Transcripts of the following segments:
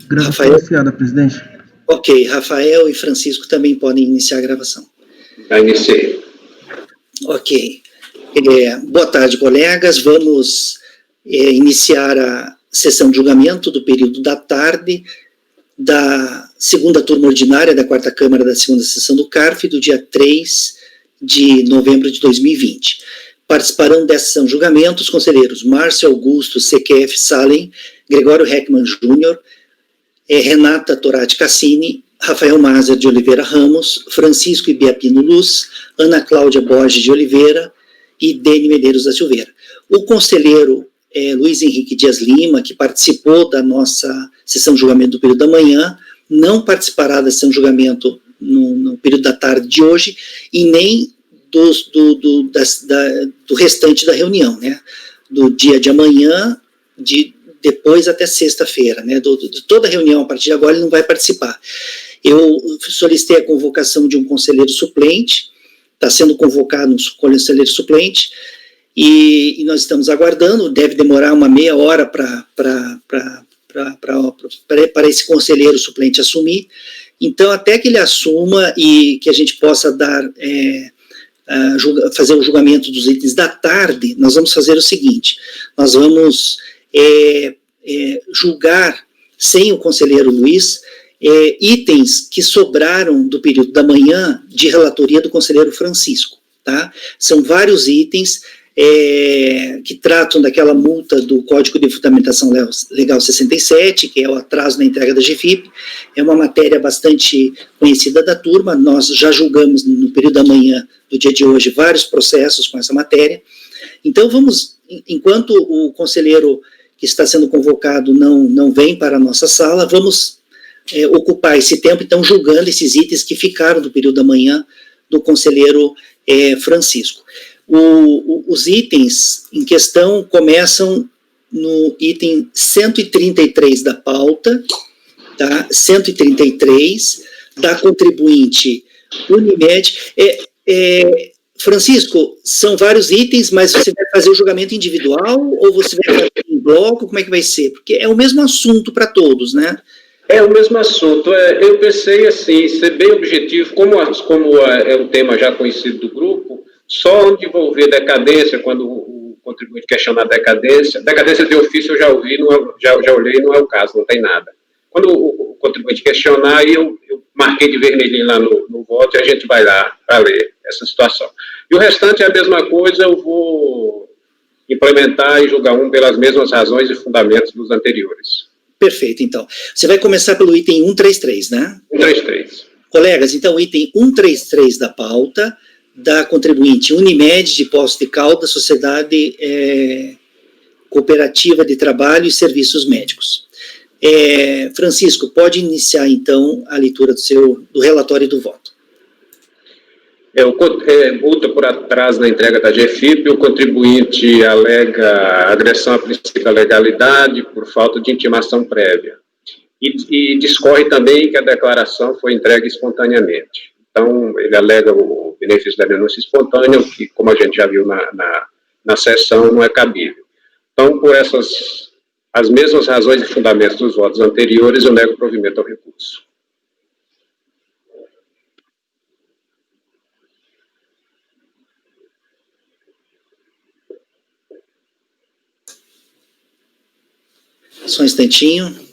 Gravação iniciada, presidente. Ok, Rafael e Francisco também podem iniciar a gravação. Já iniciei. Ok. Boa tarde, colegas. Vamos iniciar a sessão de julgamento do período da tarde da segunda turma ordinária da quarta Câmara da segunda sessão do CARF, do dia 3 de novembro de 2020. Participarão dessa sessão de julgamento os conselheiros Márcio Augusto CQF Salem, Gregório Heckmann Júnior, Renata Torati Cassini, Rafael Mazer de Oliveira Ramos, Francisco Ibiapino Luz, Ana Cláudia Borges de Oliveira e Dene Medeiros da Silveira. O conselheiro Luiz Henrique Dias Lima, que participou da nossa sessão de julgamento do período da manhã, não participará da sessão de julgamento no período da tarde de hoje e nem do restante da reunião, né? Do dia de amanhã, depois até sexta-feira, né? De toda a reunião a partir de agora ele não vai participar. Eu solicitei a convocação de um conselheiro suplente, está sendo convocado um conselheiro suplente, e nós estamos aguardando, deve demorar uma meia hora para esse conselheiro suplente assumir. Então, até que ele assuma e que a gente possa fazer o julgamento dos itens da tarde, nós vamos fazer o seguinte: nós vamos julgar, sem o conselheiro Luiz, itens que sobraram do período da manhã de relatoria do conselheiro Francisco, tá? São vários itens que tratam daquela multa do Código de Fundamentação Legal 67, que é o atraso na entrega da GFIP. É uma matéria bastante conhecida da turma, nós já julgamos no período da manhã do dia de hoje vários processos com essa matéria. Então vamos, enquanto o conselheiro que está sendo convocado não vem para a nossa sala, vamos ocupar esse tempo, então, julgando esses itens que ficaram do período da manhã do conselheiro Francisco. Os itens em questão começam no item 133 da pauta, tá? 133, da contribuinte Unimed. Francisco, são vários itens, mas você vai fazer o julgamento individual ou você vai fazer em bloco? Como é que vai ser? Porque é o mesmo assunto para todos, né? É o mesmo assunto. Eu pensei assim, ser bem objetivo, como é um tema já conhecido do grupo, só onde envolver decadência, quando o contribuinte questionar decadência de ofício eu já ouvi, já olhei, não é o caso, não tem nada. Quando o contribuinte questionar, eu marquei de vermelhinho lá no voto e a gente vai lá para ler essa situação. E o restante é a mesma coisa, eu vou implementar e julgar pelas mesmas razões e fundamentos dos anteriores. Perfeito, então. Você vai começar pelo item 133, né? 133. Colegas, então, o item 133 da pauta, da contribuinte Unimed de Poços de Caldas, Sociedade Cooperativa de Trabalho e Serviços Médicos. Francisco, pode iniciar, então, a leitura do relatório e do voto. Multa por atraso na entrega da GFIP, o contribuinte alega agressão à princípio da legalidade por falta de intimação prévia. E discorre também que a declaração foi entregue espontaneamente. Então, ele alega o benefício da denúncia espontânea, o que, como a gente já viu na sessão, não é cabível. Então, por as mesmas razões e fundamentos dos votos anteriores, eu nego provimento ao recurso. Só um instantinho.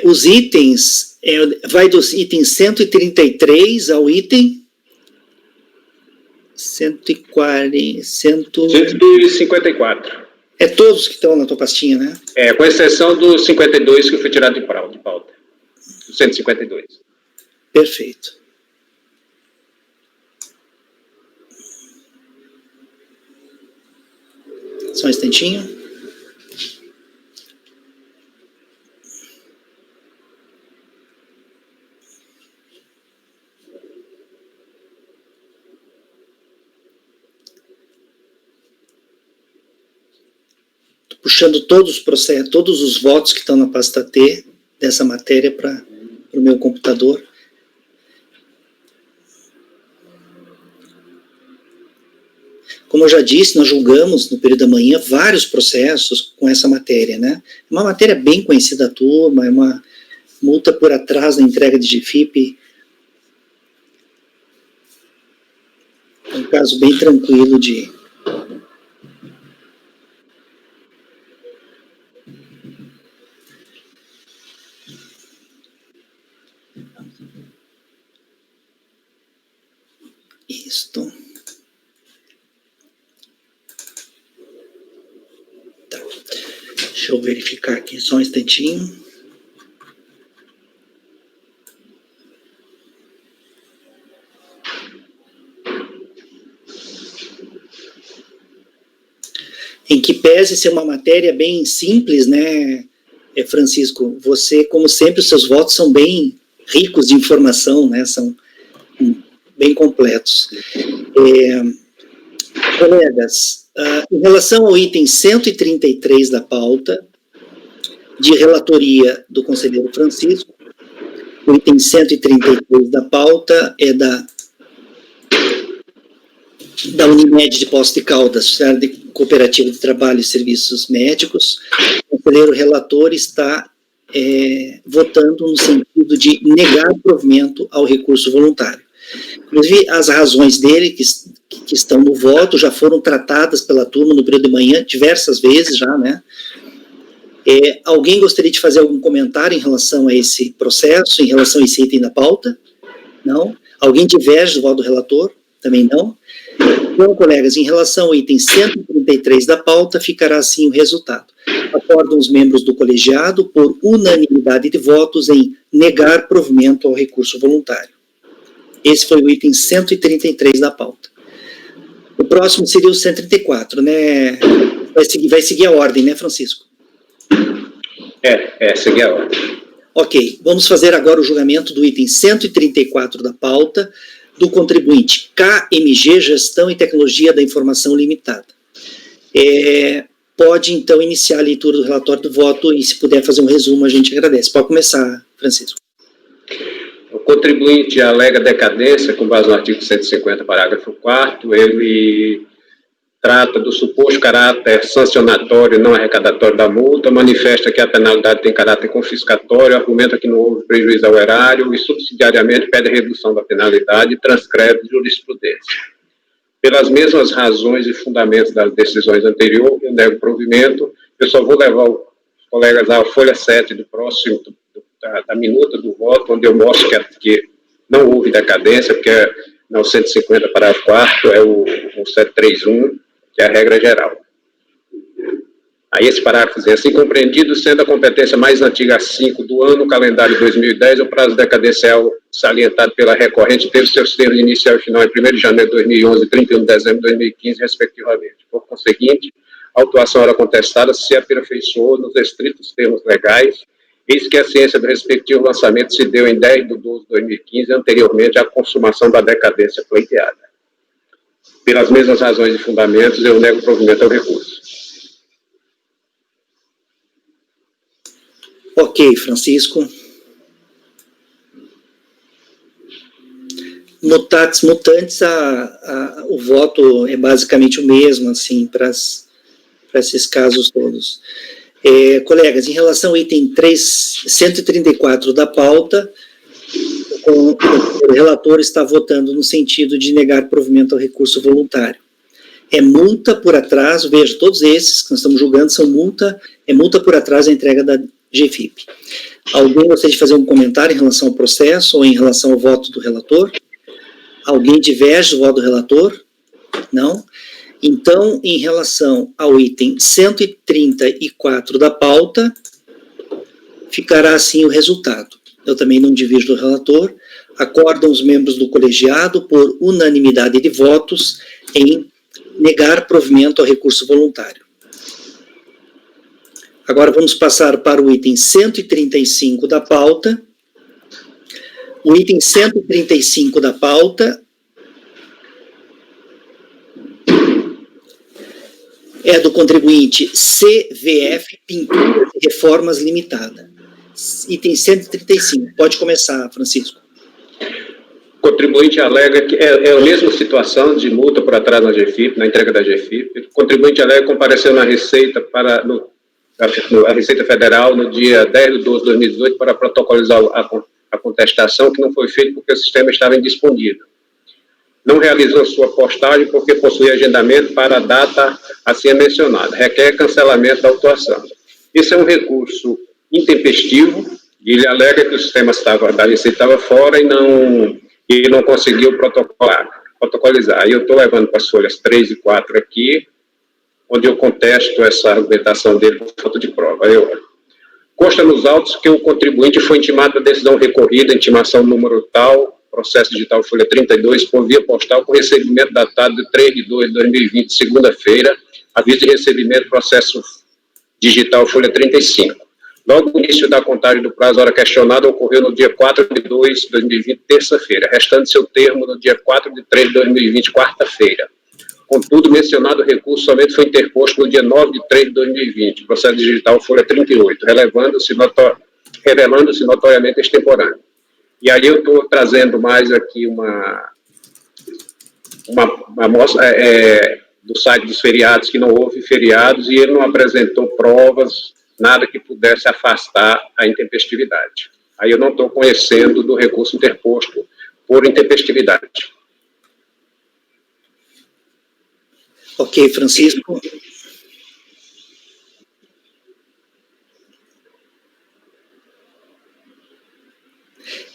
Os itens, vai dos itens 133 ao item 154. É todos que estão na tua pastinha, né? Com exceção do 52 que foi tirado de pauta. 152. Perfeito. Só um instantinho. Puxando todos os processos, todos os votos que estão na pasta T dessa matéria para o meu computador. como eu já disse, nós julgamos no período da manhã vários processos com essa matéria, né? É uma matéria bem conhecida da turma, é uma multa por atraso na entrega de GFIP. É um caso bem tranquilo de... Isto. Tá. Deixa eu verificar aqui só um instantinho. Em que pese ser uma matéria bem simples, né, Francisco? Você, como sempre, os seus votos são bem ricos de informação, né, são bem completos. Colegas, em relação ao item 133 da pauta, de relatoria do conselheiro Francisco, o item 133 da pauta é da Unimed de Poços de Caldas, Sociedade Cooperativa de Trabalho e Serviços Médicos. O conselheiro relator está votando no sentido de negar provimento ao recurso voluntário. Inclusive, as razões dele, que estão no voto, já foram tratadas pela turma no período de manhã diversas vezes já, né? Alguém gostaria de fazer algum comentário em relação a esse processo, em relação a esse item da pauta? Não? Alguém diverge do voto do relator? Também não? Então, colegas, em relação ao item 133 da pauta, ficará assim o resultado. Acordam os membros do colegiado por unanimidade de votos em negar provimento ao recurso voluntário. Esse foi o item 133 da pauta. O próximo seria o 134, né? Vai seguir a ordem, né, Francisco? Seguir a ordem. Ok, vamos fazer agora o julgamento do item 134 da pauta, do contribuinte KMG Gestão e Tecnologia da Informação Limitada. Pode, então, iniciar a leitura do relatório do voto e, se puder fazer um resumo, a gente agradece. Pode começar, Francisco. O contribuinte alega decadência com base no artigo 150, parágrafo 4º, ele trata do suposto caráter sancionatório não arrecadatório da multa, manifesta que a penalidade tem caráter confiscatório, argumenta que não houve prejuízo ao erário e, subsidiariamente, pede a redução da penalidade e transcreve jurisprudência. Pelas mesmas razões e fundamentos das decisões anteriores, eu nego provimento. Eu só vou levar os colegas à folha 7 do próximo, da minuta do voto, onde eu mostro que não houve decadência, porque no 150, parágrafo 4º, é o 731, que é a regra geral. Aí esse parágrafo diz assim: compreendido sendo a competência mais antiga a 5 do ano, calendário 2010, o prazo decadencial salientado pela recorrente teve seus termos inicial e final em 1º de janeiro de 2011 e 31 de dezembro de 2015, respectivamente. Por conseguinte, a autuação era contestada se aperfeiçoou nos estritos termos legais, eis que a ciência do respectivo lançamento se deu em 10 de 12 de 2015, anteriormente à consumação da decadência pleiteada. Pelas mesmas razões e fundamentos, eu nego provimento ao recurso. Ok, Francisco. Mutatis mutandis, o voto é basicamente o mesmo, assim, para esses casos todos. Colegas, em relação ao item 134 da pauta, o relator está votando no sentido de negar provimento ao recurso voluntário. É multa por atraso, veja, todos esses que nós estamos julgando são multa por atraso da entrega da GFIP. Alguém gostaria de fazer um comentário em relação ao processo ou em relação ao voto do relator? Alguém diverge do voto do relator? Não? Então, em relação ao item 134 da pauta, ficará assim o resultado. Eu também não divido do relator. Acordam os membros do colegiado por unanimidade de votos em negar provimento ao recurso voluntário. Agora vamos passar para o item 135 da pauta. O item 135 da pauta é do contribuinte CVF Pinturas e Reformas Limitada. Item 135. Pode começar, Francisco. O contribuinte alega que é a mesma situação de multa por atraso na GFIP, na entrega da GFIP. O contribuinte alega que compareceu na Receita a Receita Federal no dia 10 de 12 de 2018 para protocolizar a contestação, que não foi feito porque o sistema estava indisponível. Não realizou sua postagem porque possui agendamento para a data assim mencionada. Requer cancelamento da autuação. Esse é um recurso intempestivo, e ele alega que o sistema da Receita estava fora e não conseguiu protocolizar. Aí eu estou levando para as folhas 3 e 4 aqui, onde eu contesto essa argumentação dele por falta de prova. Consta nos autos que o contribuinte foi intimado da decisão recorrida, intimação número tal, processo digital folha 32, por via postal, com recebimento datado de 3 de 2 de 2020, segunda-feira, aviso de recebimento, processo digital folha 35. Logo, o início da contagem do prazo hora questionada ocorreu no dia 4 de 2 de 2020, terça-feira, restando seu termo no dia 4 de 3 de 2020, quarta-feira. Contudo, mencionado recurso somente foi interposto no dia 9 de 3 de 2020, processo digital folha 38, revelando-se notoriamente extemporâneo. E aí eu estou trazendo mais aqui uma amostra do site dos feriados, que não houve feriados, e ele não apresentou provas, nada que pudesse afastar a intempestividade. Aí eu não estou conhecendo do recurso interposto por intempestividade. Ok, Francisco.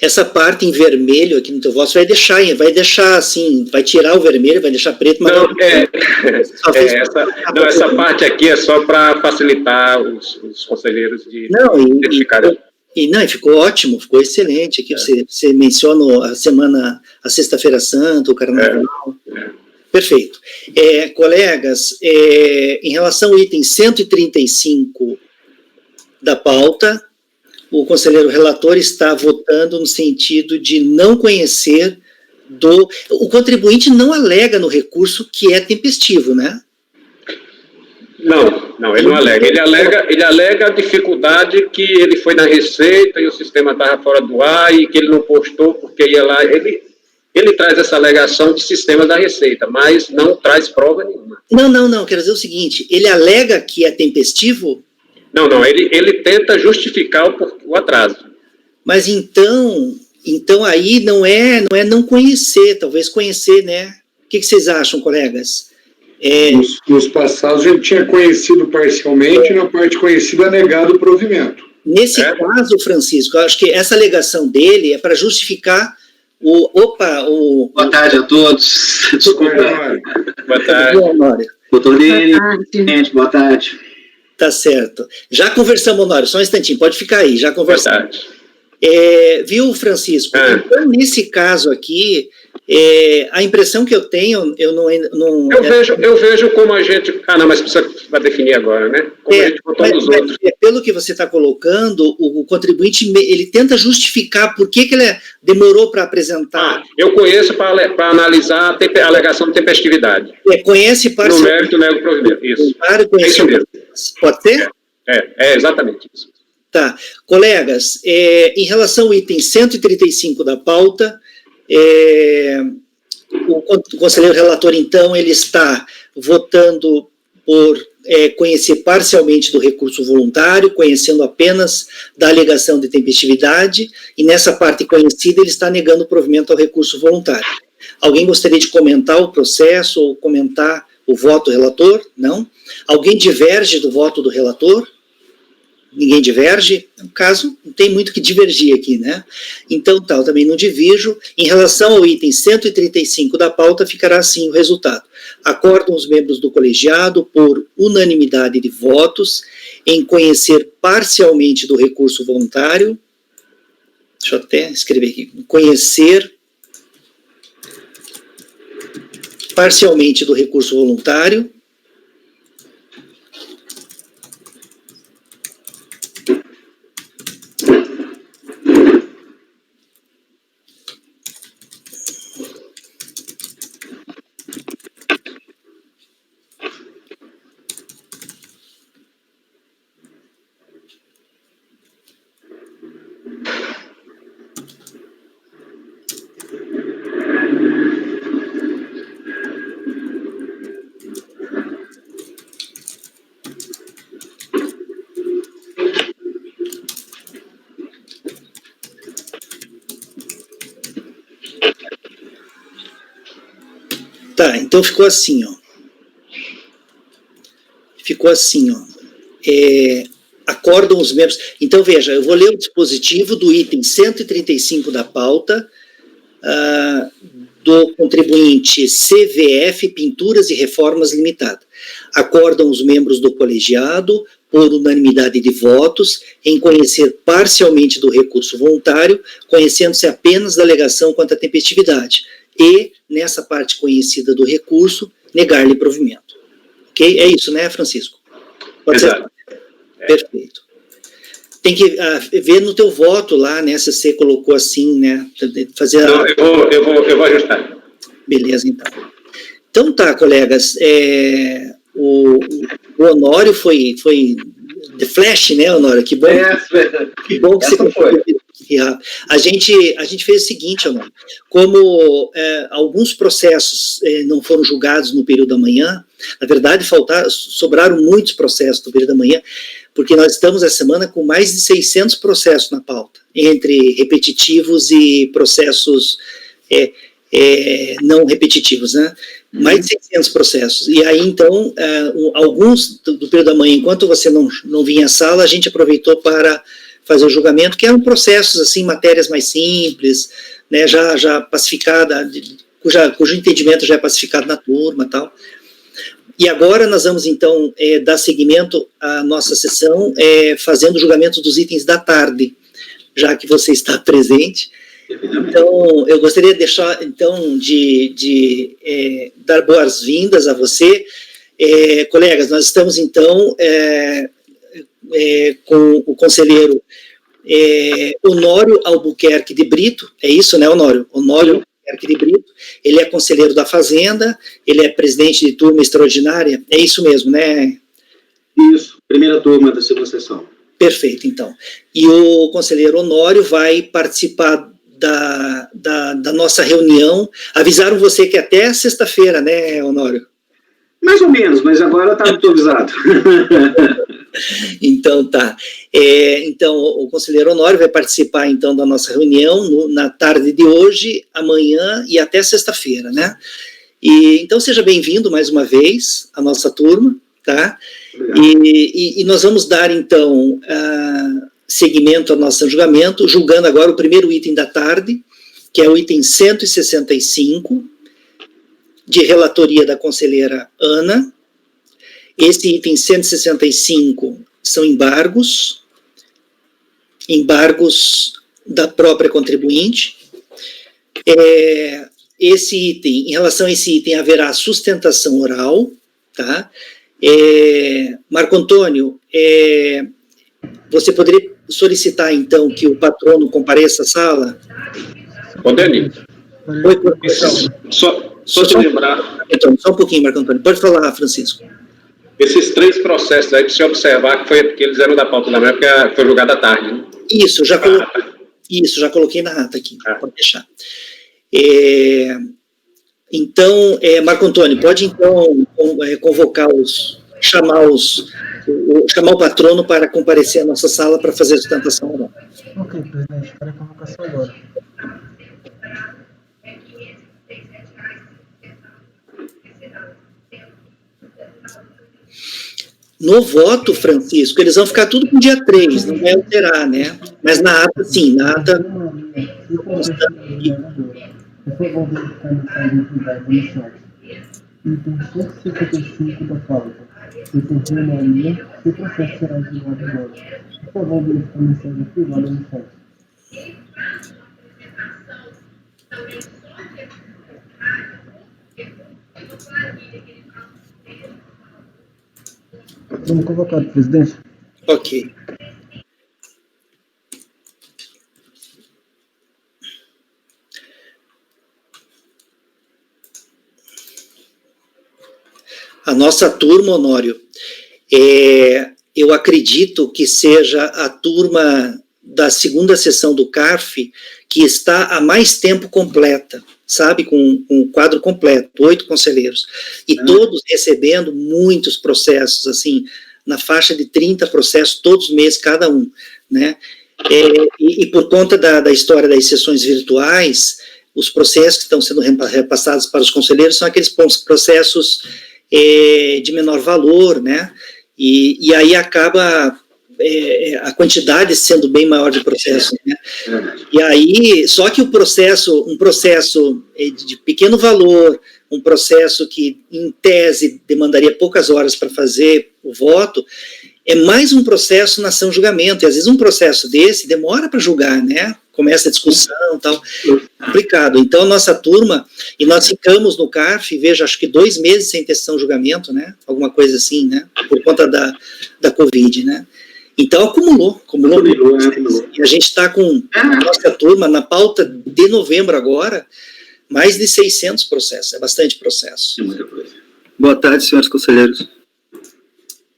Essa parte em vermelho aqui no teu voto vai deixar assim, vai tirar o vermelho, vai deixar preto, mas essa parte aqui é só para facilitar os conselheiros de identificarem. E ficou ótimo, ficou excelente. Aqui você menciona a Sexta-feira Santa, o Carnaval. Perfeito. Colegas, em relação ao item 135 da pauta, o conselheiro relator está votando no sentido de não conhecer o contribuinte não alega no recurso que é tempestivo, né? Não, ele não alega. Ele alega a dificuldade que ele foi na Receita e o sistema estava fora do ar e que ele não postou porque ia lá. Ele traz essa alegação de sistema da Receita, mas não traz prova nenhuma. Não, quero dizer o seguinte, ele alega que é tempestivo? Não, ele tenta justificar o atraso. Mas então aí não é não conhecer, talvez conhecer, né? O que vocês acham, colegas? Nos passados ele tinha conhecido parcialmente e na parte conhecida negado o provimento. Nesse caso, Francisco, eu acho que essa alegação dele é para justificar Boa tarde a todos. Desculpa. Boa tarde. Doutor Lili, gente, boa tarde. Tá certo. Já conversamos, Honório, só um instantinho, pode ficar aí, já conversamos. Boa tarde. Viu, Francisco? Então, nesse caso aqui, a impressão que eu tenho, eu não... Eu vejo como a gente... mas precisa definir agora, né? Como a gente botou nos outros. Pelo que você está colocando, o contribuinte, ele tenta justificar por que ele demorou para apresentar. Eu conheço para analisar a alegação de tempestividade. Conhece parcialmente. No mérito, nego o provimento. Isso. Isso mesmo. Pode ser? É exatamente isso. Tá. Colegas, em relação ao item 135 da pauta, o conselheiro relator, então, ele está votando por conhecer parcialmente do recurso voluntário, conhecendo apenas da alegação de tempestividade, e nessa parte conhecida ele está negando o provimento ao recurso voluntário. Alguém gostaria de comentar o processo ou comentar o voto do relator? Não? Alguém diverge do voto do relator? Ninguém diverge? No caso, não tem muito que divergir aqui, né? Então, eu também não divirjo. Em relação ao item 135 da pauta, ficará assim o resultado. Acordam os membros do colegiado, por unanimidade de votos, em conhecer parcialmente do recurso voluntário. Deixa eu até escrever aqui. Conhecer parcialmente do recurso voluntário. Tá, então ficou assim, ó. Acordam os membros. Então, veja, eu vou ler o dispositivo do item 135 da pauta, do contribuinte CVF Pinturas e Reformas Limitada. Acordam os membros do colegiado, por unanimidade de votos, em conhecer parcialmente do recurso voluntário, conhecendo-se apenas da alegação quanto à tempestividade, e, nessa parte conhecida do recurso, negar-lhe provimento. Ok? É isso, né, Francisco? Pode ser? Perfeito. Tem que ver no teu voto lá, né, se você colocou assim, né, fazer... Não, eu vou ajustar. Beleza, então. Então tá, colegas, o Honório foi The Flash, né, Honório? Que bom, que bom que você foi. A gente fez o seguinte, Honório, como alguns processos não foram julgados no período da manhã, na verdade sobraram muitos processos no período da manhã, porque nós estamos essa semana com mais de 600 processos na pauta, entre repetitivos e processos não repetitivos, né? Mais de 600 processos. E aí, então, alguns do período da manhã, enquanto você não vinha à sala, a gente aproveitou para fazer o julgamento, que eram processos, assim, matérias mais simples, né, já pacificada, cujo entendimento já é pacificado na turma e tal. E agora nós vamos, então, dar seguimento à nossa sessão, fazendo o julgamento dos itens da tarde, já que você está presente. Então, eu gostaria de deixar, então, de dar boas-vindas a você. Colegas, nós estamos, então, com o conselheiro Honório Albuquerque de Brito, é isso, né, Honório? Honório Albuquerque de Brito, ele é conselheiro da Fazenda, ele é presidente de turma extraordinária, é isso mesmo, né? Isso, primeira turma da segunda sessão. Perfeito, então. E o conselheiro Honório vai participar da nossa reunião. Avisaram você que até sexta-feira, né, Honório? Mais ou menos, mas agora está muito avisado. Então, tá. Então, o conselheiro Honório vai participar, então, da nossa reunião na tarde de hoje, amanhã e até sexta-feira, né? Então, seja bem-vindo mais uma vez à nossa turma, tá? E nós vamos dar, então, seguimento ao nosso julgamento, julgando agora o primeiro item da tarde, que é o item 165, de relatoria da conselheira Ana. Esse item 165 são embargos da própria contribuinte. Em relação a esse item, haverá sustentação oral, tá? Marco Antônio, você poderia solicitar, então, que o patrono compareça à sala? Dani, só te lembrar... Então, só um pouquinho, Marco Antônio. Pode falar, Francisco. Esses 3 processos aí, para você observar que eles eram da pauta da manhã, porque foi julgado à tarde, né? Isso, já coloquei na ata aqui, pode deixar. Então, Marco Antônio, pode, então, chamar o patrono para comparecer à nossa sala para fazer a sustentação oral. Ok, presidente, para a convocação agora. No voto, Francisco, eles vão ficar tudo com o dia 3, não vai alterar, né? Mas na ata, sim, na ata... Por favor, verificar no site do no chat. Item 155 da pauta. Item Maria, se o processo será julgado agora. Por favor, verificar mensagem privada no chat. Vamos convocar o presidente. Ok. A nossa turma, Honório, eu acredito que seja a turma da segunda sessão do CARF que está há mais tempo completa, sabe, com um quadro completo, 8 conselheiros, e todos recebendo muitos processos, assim, na faixa de 30 processos todos os meses, cada um, né? E por conta da história das sessões virtuais, os processos que estão sendo repassados para os conselheiros são aqueles processos de menor valor, né? E aí acaba a quantidade sendo bem maior de processos, né? E aí, só que um processo de pequeno valor, um processo que, em tese, demandaria poucas horas para fazer o voto, é mais um processo na ação-julgamento, e às vezes um processo desse demora para julgar, né? Começa a discussão e tal, complicado. Então, nossa turma, e nós ficamos no CARF, veja, acho que 2 meses sem ter sessão-julgamento, né? Alguma coisa assim, né? Por conta da Covid, né? Então, acumulou. E a gente está com a nossa turma na pauta de novembro agora, mais de 600 processos, é bastante processo. Boa tarde, senhores conselheiros.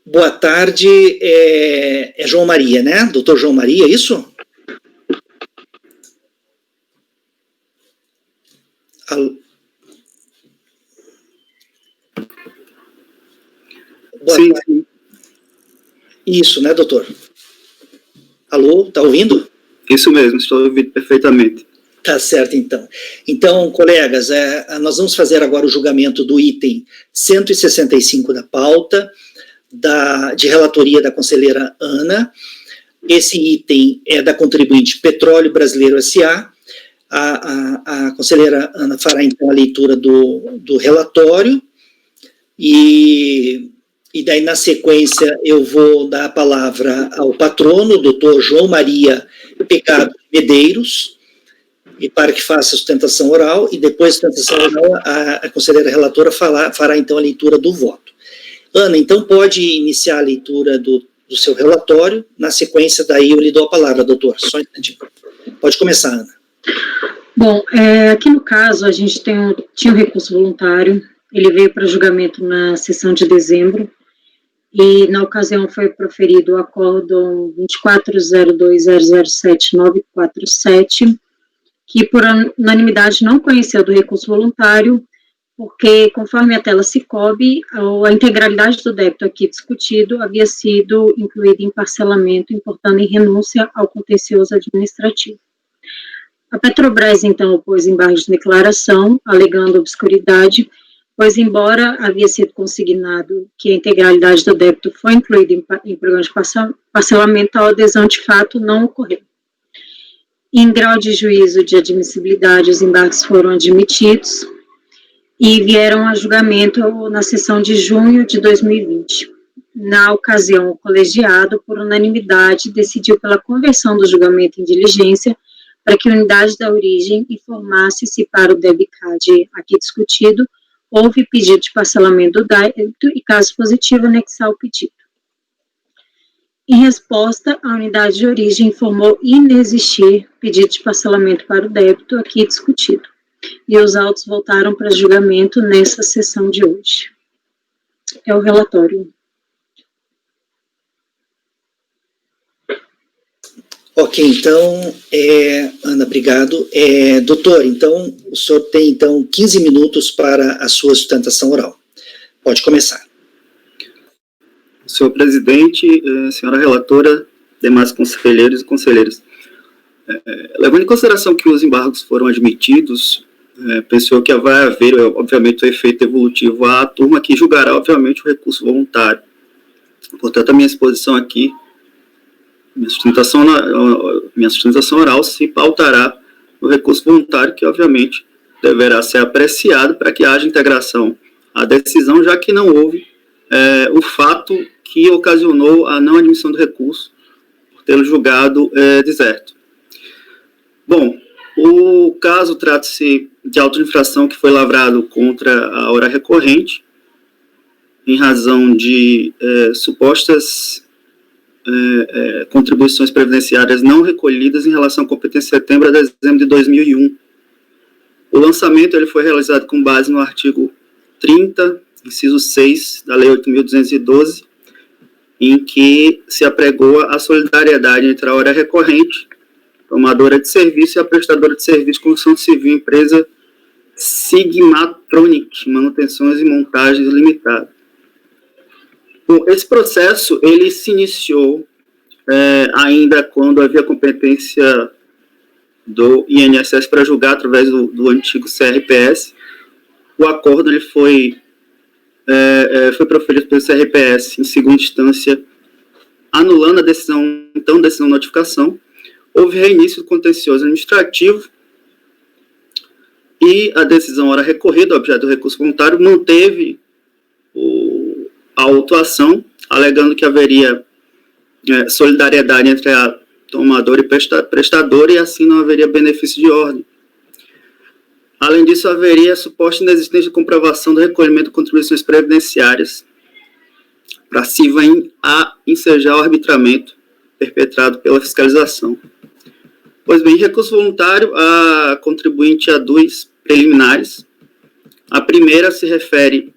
Boa tarde, é João Maria, né? Doutor João Maria, isso? Boa sim, tarde. sim. Isso, né, doutor? Alô, tá ouvindo? Isso mesmo, estou ouvindo perfeitamente. Tá certo, então. Então, colegas, nós vamos fazer agora o julgamento do item 165 da pauta, de relatoria da conselheira Ana. Esse item é da contribuinte Petróleo Brasileiro S.A. A conselheira Ana fará, então, a leitura do relatório e daí, na sequência, eu vou dar a palavra ao patrono, o doutor João Maria Pecado Medeiros, e para que faça a sustentação oral, e depois da sustentação oral, a conselheira relatora fará, então, a leitura do voto. Ana, então, pode iniciar a leitura do seu relatório, na sequência, daí eu lhe dou a palavra, doutor, só um instantinho. Pode começar, Ana. Bom, aqui no caso, a gente tinha um recurso voluntário, ele veio para julgamento na sessão de dezembro, e na ocasião foi proferido o acórdão 2402007947, que por unanimidade não conheceu do recurso voluntário, porque, conforme a tela Cicobi, a integralidade do débito aqui discutido havia sido incluída em parcelamento, importando em renúncia ao contencioso administrativo. A Petrobras, então, opôs embargo de declaração, alegando obscuridade, pois, embora havia sido consignado que a integralidade do débito foi incluída em programa de parcelamento, a adesão de fato não ocorreu. Em grau de juízo de admissibilidade, os embargos foram admitidos e vieram a julgamento na sessão de junho de 2020. Na ocasião, o colegiado, por unanimidade, decidiu pela conversão do julgamento em diligência para que a unidade da origem informasse se para o debitcard aqui discutido houve pedido de parcelamento do débito e, caso positivo, anexar o pedido. Em resposta, a unidade de origem informou inexistir pedido de parcelamento para o débito aqui discutido, e os autos voltaram para julgamento nessa sessão de hoje. É o relatório. Ok, então, Ana, obrigado. Doutor, então, o senhor tem, então, 15 minutos para a sua sustentação oral. Pode começar. Senhor presidente, senhora relatora, demais conselheiros e conselheiras. Levando em consideração que os embargos foram admitidos, pensou que vai haver, obviamente, o efeito evolutivo à turma que julgará, obviamente, o recurso voluntário. Portanto, a minha exposição aqui, minha sustentação oral se pautará no recurso voluntário, que, obviamente, deverá ser apreciado para que haja integração à decisão, já que não houve o fato que ocasionou a não admissão do recurso, por tê-lo julgado deserto. Bom, o caso trata-se de auto-infração que foi lavrado contra a hora recorrente, em razão de supostas contribuições previdenciárias não recolhidas em relação à competência de setembro a dezembro de 2001. O lançamento ele foi realizado com base no artigo 30, inciso 6 da Lei 8.212, em que se apregou a solidariedade entre a hora recorrente, tomadora de serviço, e a prestadora de serviço de construção civil, empresa Sigmatronic, Manutenções e Montagens Limitada. Bom, esse processo ele se iniciou ainda quando havia competência do INSS para julgar através do antigo CRPS. O acordo ele foi proferido pelo CRPS em segunda instância, anulando a decisão notificação. Houve reinício do contencioso administrativo e a decisão era recorrida, o objeto do recurso voluntário manteve a autuação, alegando que haveria solidariedade entre a tomadora e prestadora, e assim não haveria benefício de ordem. Além disso, haveria suposta inexistência de comprovação do recolhimento de contribuições previdenciárias passiva a ensejar o arbitramento perpetrado pela fiscalização. Pois bem, em recurso voluntário, a contribuinte aduz preliminares. A primeira se refere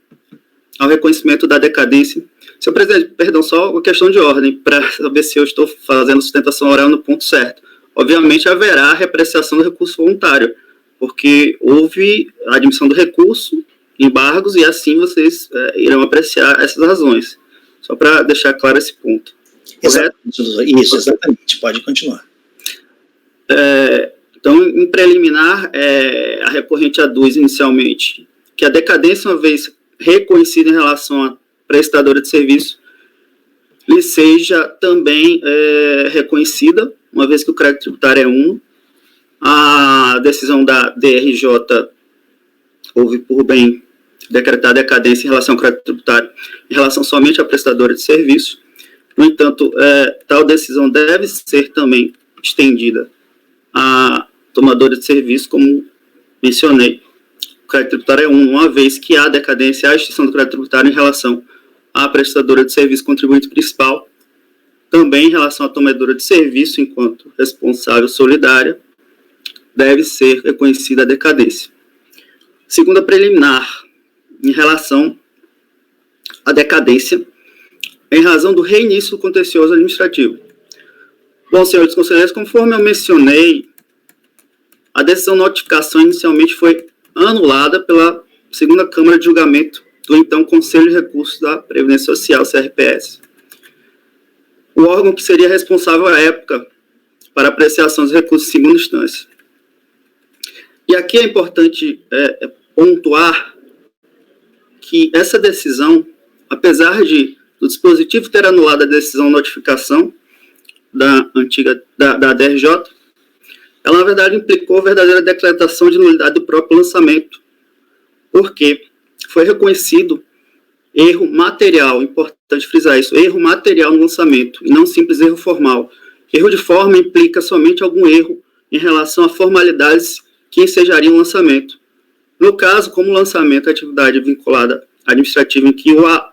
ao reconhecimento da decadência. Senhor presidente, perdão, só uma questão de ordem, para saber se eu estou fazendo sustentação oral no ponto certo. Obviamente, haverá repreciação do recurso voluntário, porque houve a admissão do recurso, embargos, e assim vocês irão apreciar essas razões. Só para deixar claro esse ponto. Isso, exatamente. Pode continuar. Então, em preliminar, a recorrente aduz inicialmente que a decadência, uma vez reconhecida em relação à prestadora de serviço, lhe seja também reconhecida, uma vez que o crédito tributário é uno. A decisão da DRJ houve por bem decretar a decadência em relação ao crédito tributário, em relação somente à prestadora de serviço. No entanto, tal decisão deve ser também estendida à tomadora de serviço, como mencionei. O crédito tributário é uma vez que há decadência, há extinção do crédito tributário em relação à prestadora de serviço contribuinte principal, também em relação à tomadora de serviço, enquanto responsável solidária, deve ser reconhecida a decadência. Segunda preliminar, em relação à decadência, em razão do reinício do contencioso administrativo. Bom, senhores conselheiros, conforme eu mencionei, a decisão de notificação inicialmente foi anulada pela segunda Câmara de Julgamento do então Conselho de Recursos da Previdência Social, CRPS. O órgão que seria responsável à época para apreciação dos recursos de segunda instância. E aqui é importante pontuar que essa decisão, apesar do dispositivo ter anulado a decisão de notificação da DRJ, ela, na verdade, implicou a verdadeira decretação de nulidade do próprio lançamento, porque foi reconhecido erro material, importante frisar isso, erro material no lançamento, e não simples erro formal. Erro de forma implica somente algum erro em relação a formalidades que ensejariam o lançamento. No caso, como o lançamento é atividade vinculada administrativa em que a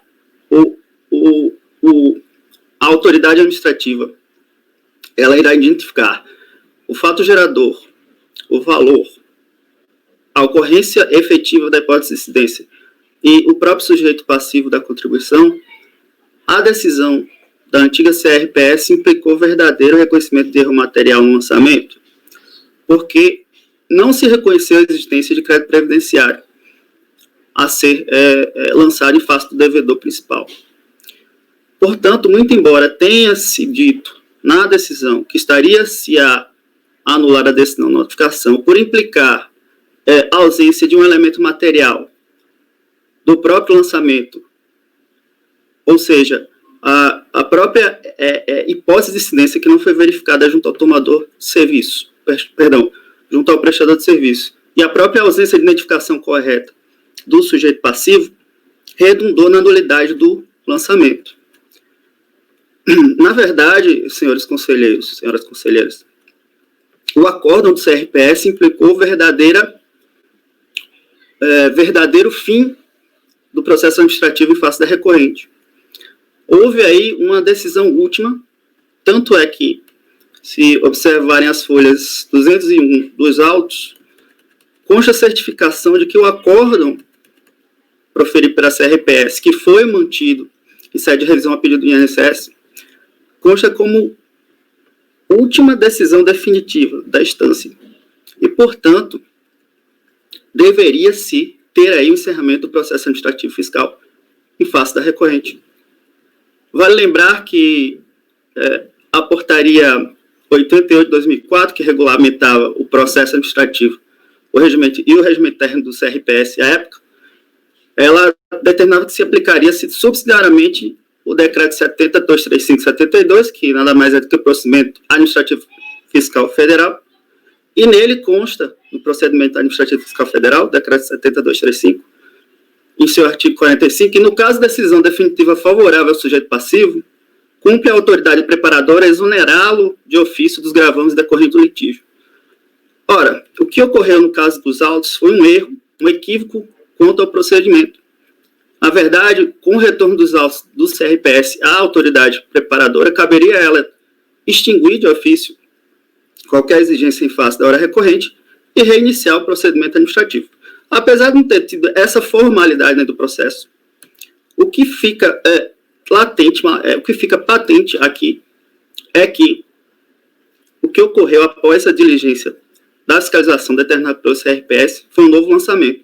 autoridade administrativa ela irá identificar o fato gerador, o valor, a ocorrência efetiva da hipótese de incidência e o próprio sujeito passivo da contribuição, a decisão da antiga CRPS implicou verdadeiro reconhecimento de erro material no lançamento, porque não se reconheceu a existência de crédito previdenciário a ser lançado em face do devedor principal. Portanto, muito embora tenha se dito na decisão que estaria-se a anular a decisão de notificação por implicar a ausência de um elemento material do próprio lançamento, ou seja, a própria hipótese de incidência que não foi verificada junto ao tomador de serviço, junto ao prestador de serviço, e a própria ausência de identificação correta do sujeito passivo, redundou na nulidade do lançamento. Na verdade, senhores conselheiros, senhoras conselheiras, o acórdão do CRPS implicou verdadeiro fim do processo administrativo em face da recorrente. Houve aí uma decisão última, tanto é que, se observarem as folhas 201 dos autos, consta a certificação de que o acórdão proferido pela CRPS, que foi mantido em sede de revisão a pedido do INSS, consta como última decisão definitiva da instância e, portanto, deveria-se ter aí o encerramento do processo administrativo fiscal em face da recorrente. Vale lembrar que a portaria 88 de 2004, que regulamentava o processo administrativo, o regimento interno do CRPS à época, ela determinava que se aplicaria subsidiariamente o decreto 70.235/72, que nada mais é do que o procedimento administrativo fiscal federal, e nele consta, no procedimento administrativo fiscal federal, decreto 70.235, em seu artigo 45, que no caso de decisão definitiva favorável ao sujeito passivo, cumpre a autoridade preparadora exonerá-lo de ofício dos gravames decorrentes do litígio. Ora, o que ocorreu no caso dos autos foi um erro, um equívoco quanto ao procedimento. Na verdade, com o retorno dos autos do CRPS à autoridade preparadora, caberia a ela extinguir de ofício qualquer exigência em face da hora recorrente e reiniciar o procedimento administrativo. Apesar de não ter tido essa formalidade dentro do processo, o que fica patente aqui é que o que ocorreu após a diligência da fiscalização determinada pelo CRPS foi um novo lançamento.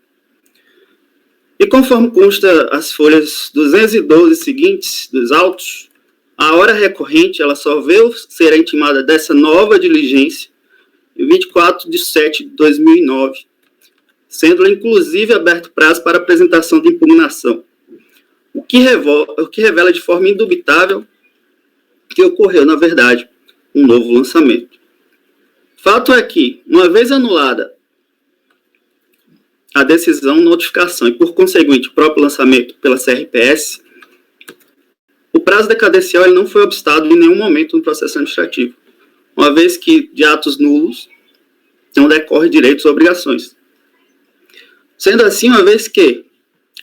E conforme consta as folhas 212 seguintes dos autos, a hora recorrente ela só veio ser intimada dessa nova diligência em 24 de 7 de 2009, sendo inclusive aberto prazo para apresentação de impugnação, o que revela de forma indubitável que ocorreu, na verdade, um novo lançamento. Fato é que, uma vez anulada a decisão, notificação e, por conseguinte, o próprio lançamento pela CRPS, o prazo decadencial ele não foi obstado em nenhum momento no processo administrativo, uma vez que de atos nulos não decorre direitos ou obrigações. Sendo assim, uma vez que,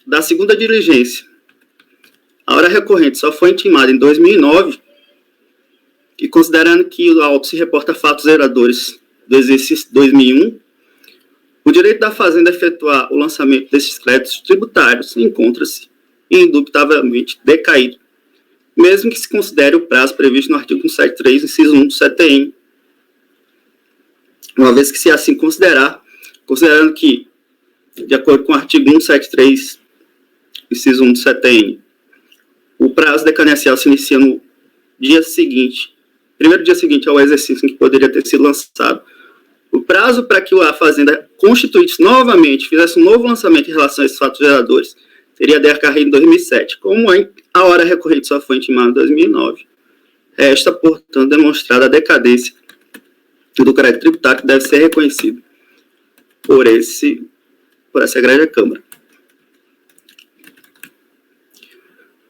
da segunda diligência, a hora recorrente só foi intimada em 2009, e considerando que o auto se reporta a fatos geradores do exercício 2001, o direito da Fazenda a efetuar o lançamento desses créditos tributários encontra-se indubitavelmente decaído, mesmo que se considere o prazo previsto no artigo 173, inciso 1 do CTN, uma vez que, se assim considerar, considerando que, de acordo com o artigo 173, inciso 1 do CTN, o prazo decadencial se inicia no dia seguinte, primeiro dia seguinte ao exercício em que poderia ter sido lançado, o prazo para que a Fazenda constituísse novamente, fizesse um novo lançamento em relação a esses fatos geradores, teria decorrido em 2007. Como a hora recorrente só foi intimada em 2009, resta, portanto, demonstrada a decadência do crédito tributário que deve ser reconhecido por essa egrégea Câmara.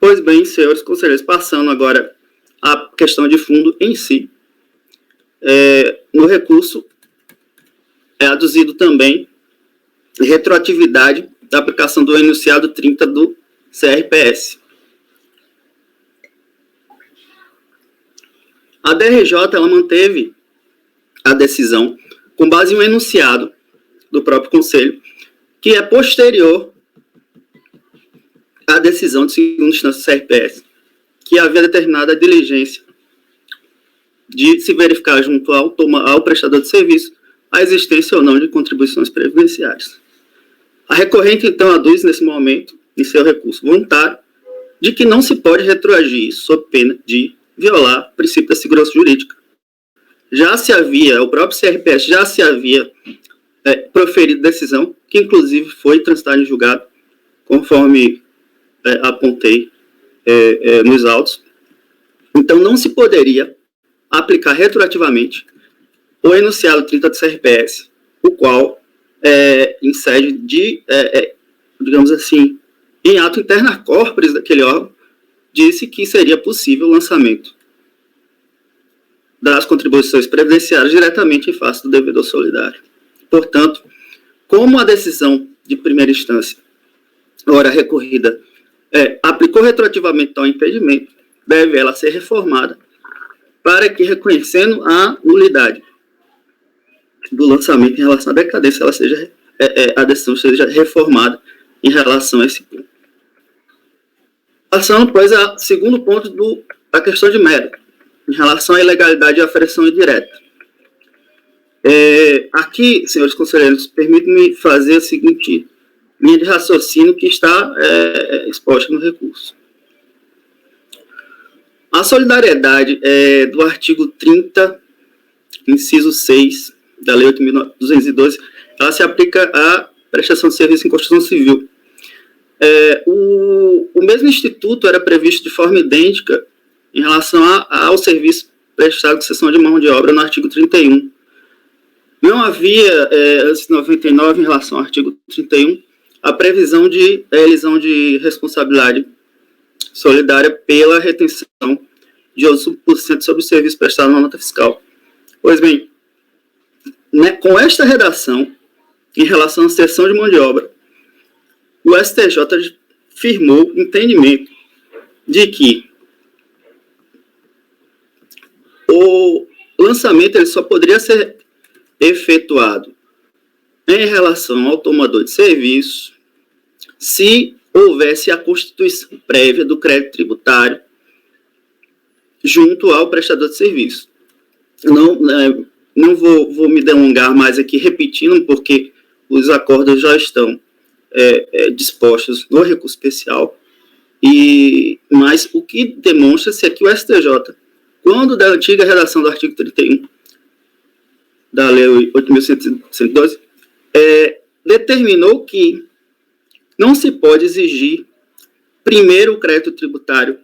Pois bem, senhores conselheiros, passando agora à questão de fundo em si, no recurso é aduzido também retroatividade da aplicação do enunciado 30 do CRPS. A DRJ ela manteve a decisão com base em um enunciado do próprio Conselho, que é posterior à decisão de segunda instância do CRPS, que havia determinado a diligência de se verificar junto ao prestador de serviço a existência ou não de contribuições previdenciárias. A recorrente, então, aduz nesse momento, em seu recurso voluntário, de que não se pode retroagir sob pena de violar o princípio da segurança jurídica. O próprio CRPS já se havia proferido decisão, que inclusive foi transitada em julgado, conforme apontei nos autos. Então, não se poderia aplicar retroativamente o enunciado 30 do CRPS, o qual, em sede de, digamos assim, em ato interna corporis daquele órgão, disse que seria possível o lançamento das contribuições previdenciárias diretamente em face do devedor solidário. Portanto, como a decisão de primeira instância, ora recorrida, aplicou retroativamente tal impedimento, deve ela ser reformada para que, reconhecendo a nulidade do lançamento em relação à decadência, ela seja, a decisão seja reformada em relação a esse ponto. Passando, pois, ao segundo ponto da questão de mérito, em relação à ilegalidade e aferição indireta. Aqui, senhores conselheiros, permitam-me fazer a seguinte linha de raciocínio que está exposta no recurso. A solidariedade do artigo 30 inciso 6 da Lei 8.212, ela se aplica à prestação de serviço em construção civil. O mesmo instituto era previsto de forma idêntica em relação ao serviço prestado de cessão de mão de obra no artigo 31. Não havia, antes de 99, em relação ao artigo 31, a previsão de elisão de responsabilidade solidária pela retenção de 11% sobre o serviço prestado na nota fiscal. Pois bem, né, com esta redação, em relação à cessão de mão de obra, o STJ firmou o entendimento de que o lançamento ele só poderia ser efetuado em relação ao tomador de serviço se houvesse a constituição prévia do crédito tributário junto ao prestador de serviço. Não vou me delongar mais aqui repetindo, porque os acordos já estão dispostos no recurso especial, mas o que demonstra-se é que o STJ, quando da antiga redação do artigo 31 da Lei 8.112, determinou que não se pode exigir primeiro o crédito tributário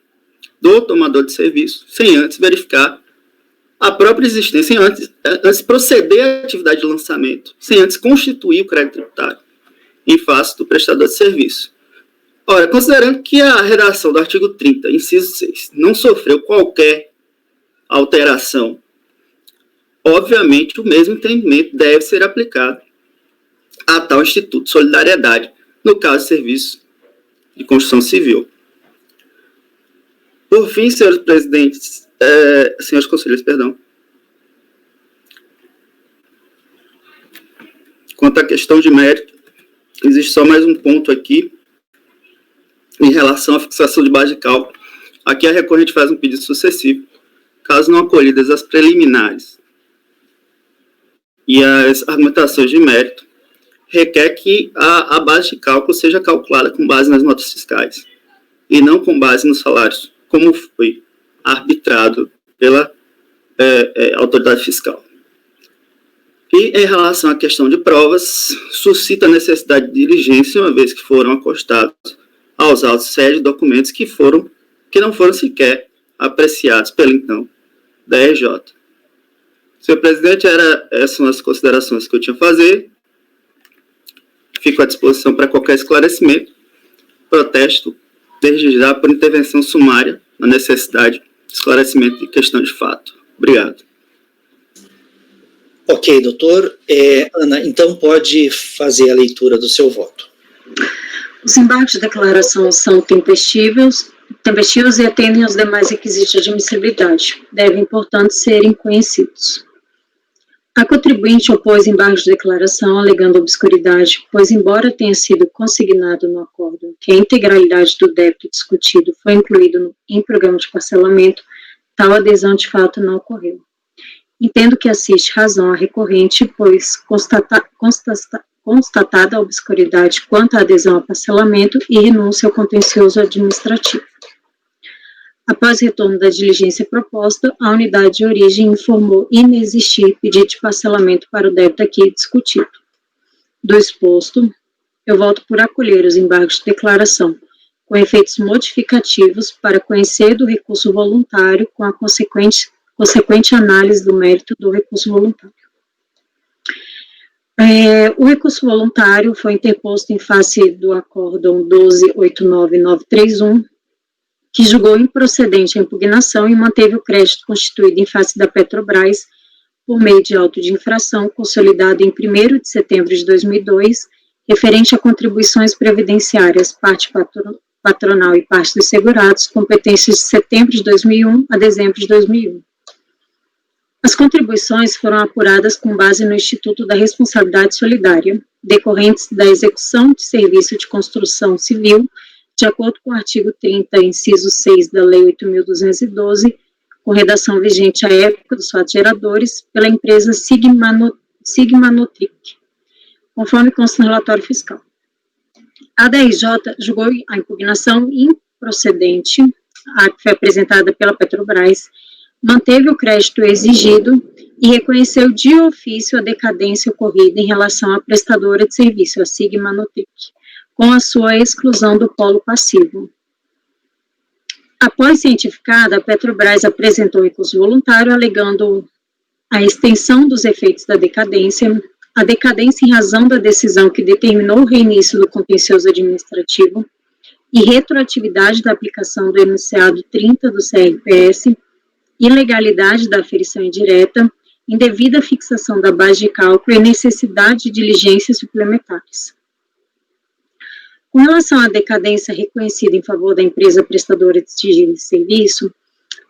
do tomador de serviço, sem antes verificar a própria existência, sem antes proceder à atividade de lançamento, sem antes constituir o crédito tributário em face do prestador de serviço. Ora, considerando que a redação do artigo 30, inciso 6, não sofreu qualquer alteração, obviamente o mesmo entendimento deve ser aplicado a tal Instituto de Solidariedade, no caso de serviço de construção civil. Por fim, senhores presidentes, senhores conselheiros, perdão. Quanto à questão de mérito, existe só mais um ponto aqui, em relação à fixação de base de cálculo. Aqui a recorrente faz um pedido sucessivo, caso não acolhidas as preliminares e as argumentações de mérito, requer que a base de cálculo seja calculada com base nas notas fiscais e não com base nos salários, como foi arbitrado pela autoridade fiscal. E em relação à questão de provas, suscita a necessidade de diligência, uma vez que foram acostados aos autos sede documentos que não foram sequer apreciados pelo então DRJ. Senhor presidente, essas são as considerações que eu tinha a fazer. Fico à disposição para qualquer esclarecimento. Protesto desde já por intervenção sumária na necessidade de esclarecimento de questão de fato. Obrigado. Ok, doutor. Ana, então pode fazer a leitura do seu voto. Os embargos de declaração são tempestivos e atendem aos demais requisitos de admissibilidade. Devem, portanto, serem conhecidos. A contribuinte opôs embargos de declaração alegando obscuridade, pois, embora tenha sido consignado no acordo que a integralidade do débito discutido foi incluído em programa de parcelamento, tal adesão de fato não ocorreu. Entendo que assiste razão à recorrente, pois constatada a obscuridade quanto à adesão ao parcelamento e renúncia ao contencioso administrativo. Após retorno da diligência proposta, a unidade de origem informou inexistir pedido de parcelamento para o débito aqui discutido. Do exposto, eu voto por acolher os embargos de declaração, com efeitos modificativos para conhecer do recurso voluntário com a consequente análise do mérito do recurso voluntário. O recurso voluntário foi interposto em face do acórdão 12.89931, que julgou improcedente a impugnação e manteve o crédito constituído em face da Petrobras por meio de auto de infração consolidado em 1º de setembro de 2002, referente a contribuições previdenciárias, parte patronal e parte dos segurados, competências de setembro de 2001 a dezembro de 2001. As contribuições foram apuradas com base no Instituto da Responsabilidade Solidária, decorrentes da execução de serviço de construção civil, de acordo com o artigo 30, inciso 6 da Lei 8.212, com redação vigente à época dos fatos geradores, pela empresa Sigmanotric, conforme consta no relatório fiscal. A DRJ julgou a impugnação improcedente, a que foi apresentada pela Petrobras, manteve o crédito exigido, e reconheceu de ofício a decadência ocorrida em relação à prestadora de serviço, a Sigma Nutric, com a sua exclusão do polo passivo. Após cientificada, a Petrobras apresentou recurso voluntário alegando a extensão dos efeitos da decadência, a decadência em razão da decisão que determinou o reinício do contencioso administrativo e retroatividade da aplicação do enunciado 30 do CRPS, ilegalidade da aferição indireta, indevida fixação da base de cálculo e necessidade de diligências suplementares. Com relação à decadência reconhecida em favor da empresa prestadora de serviço,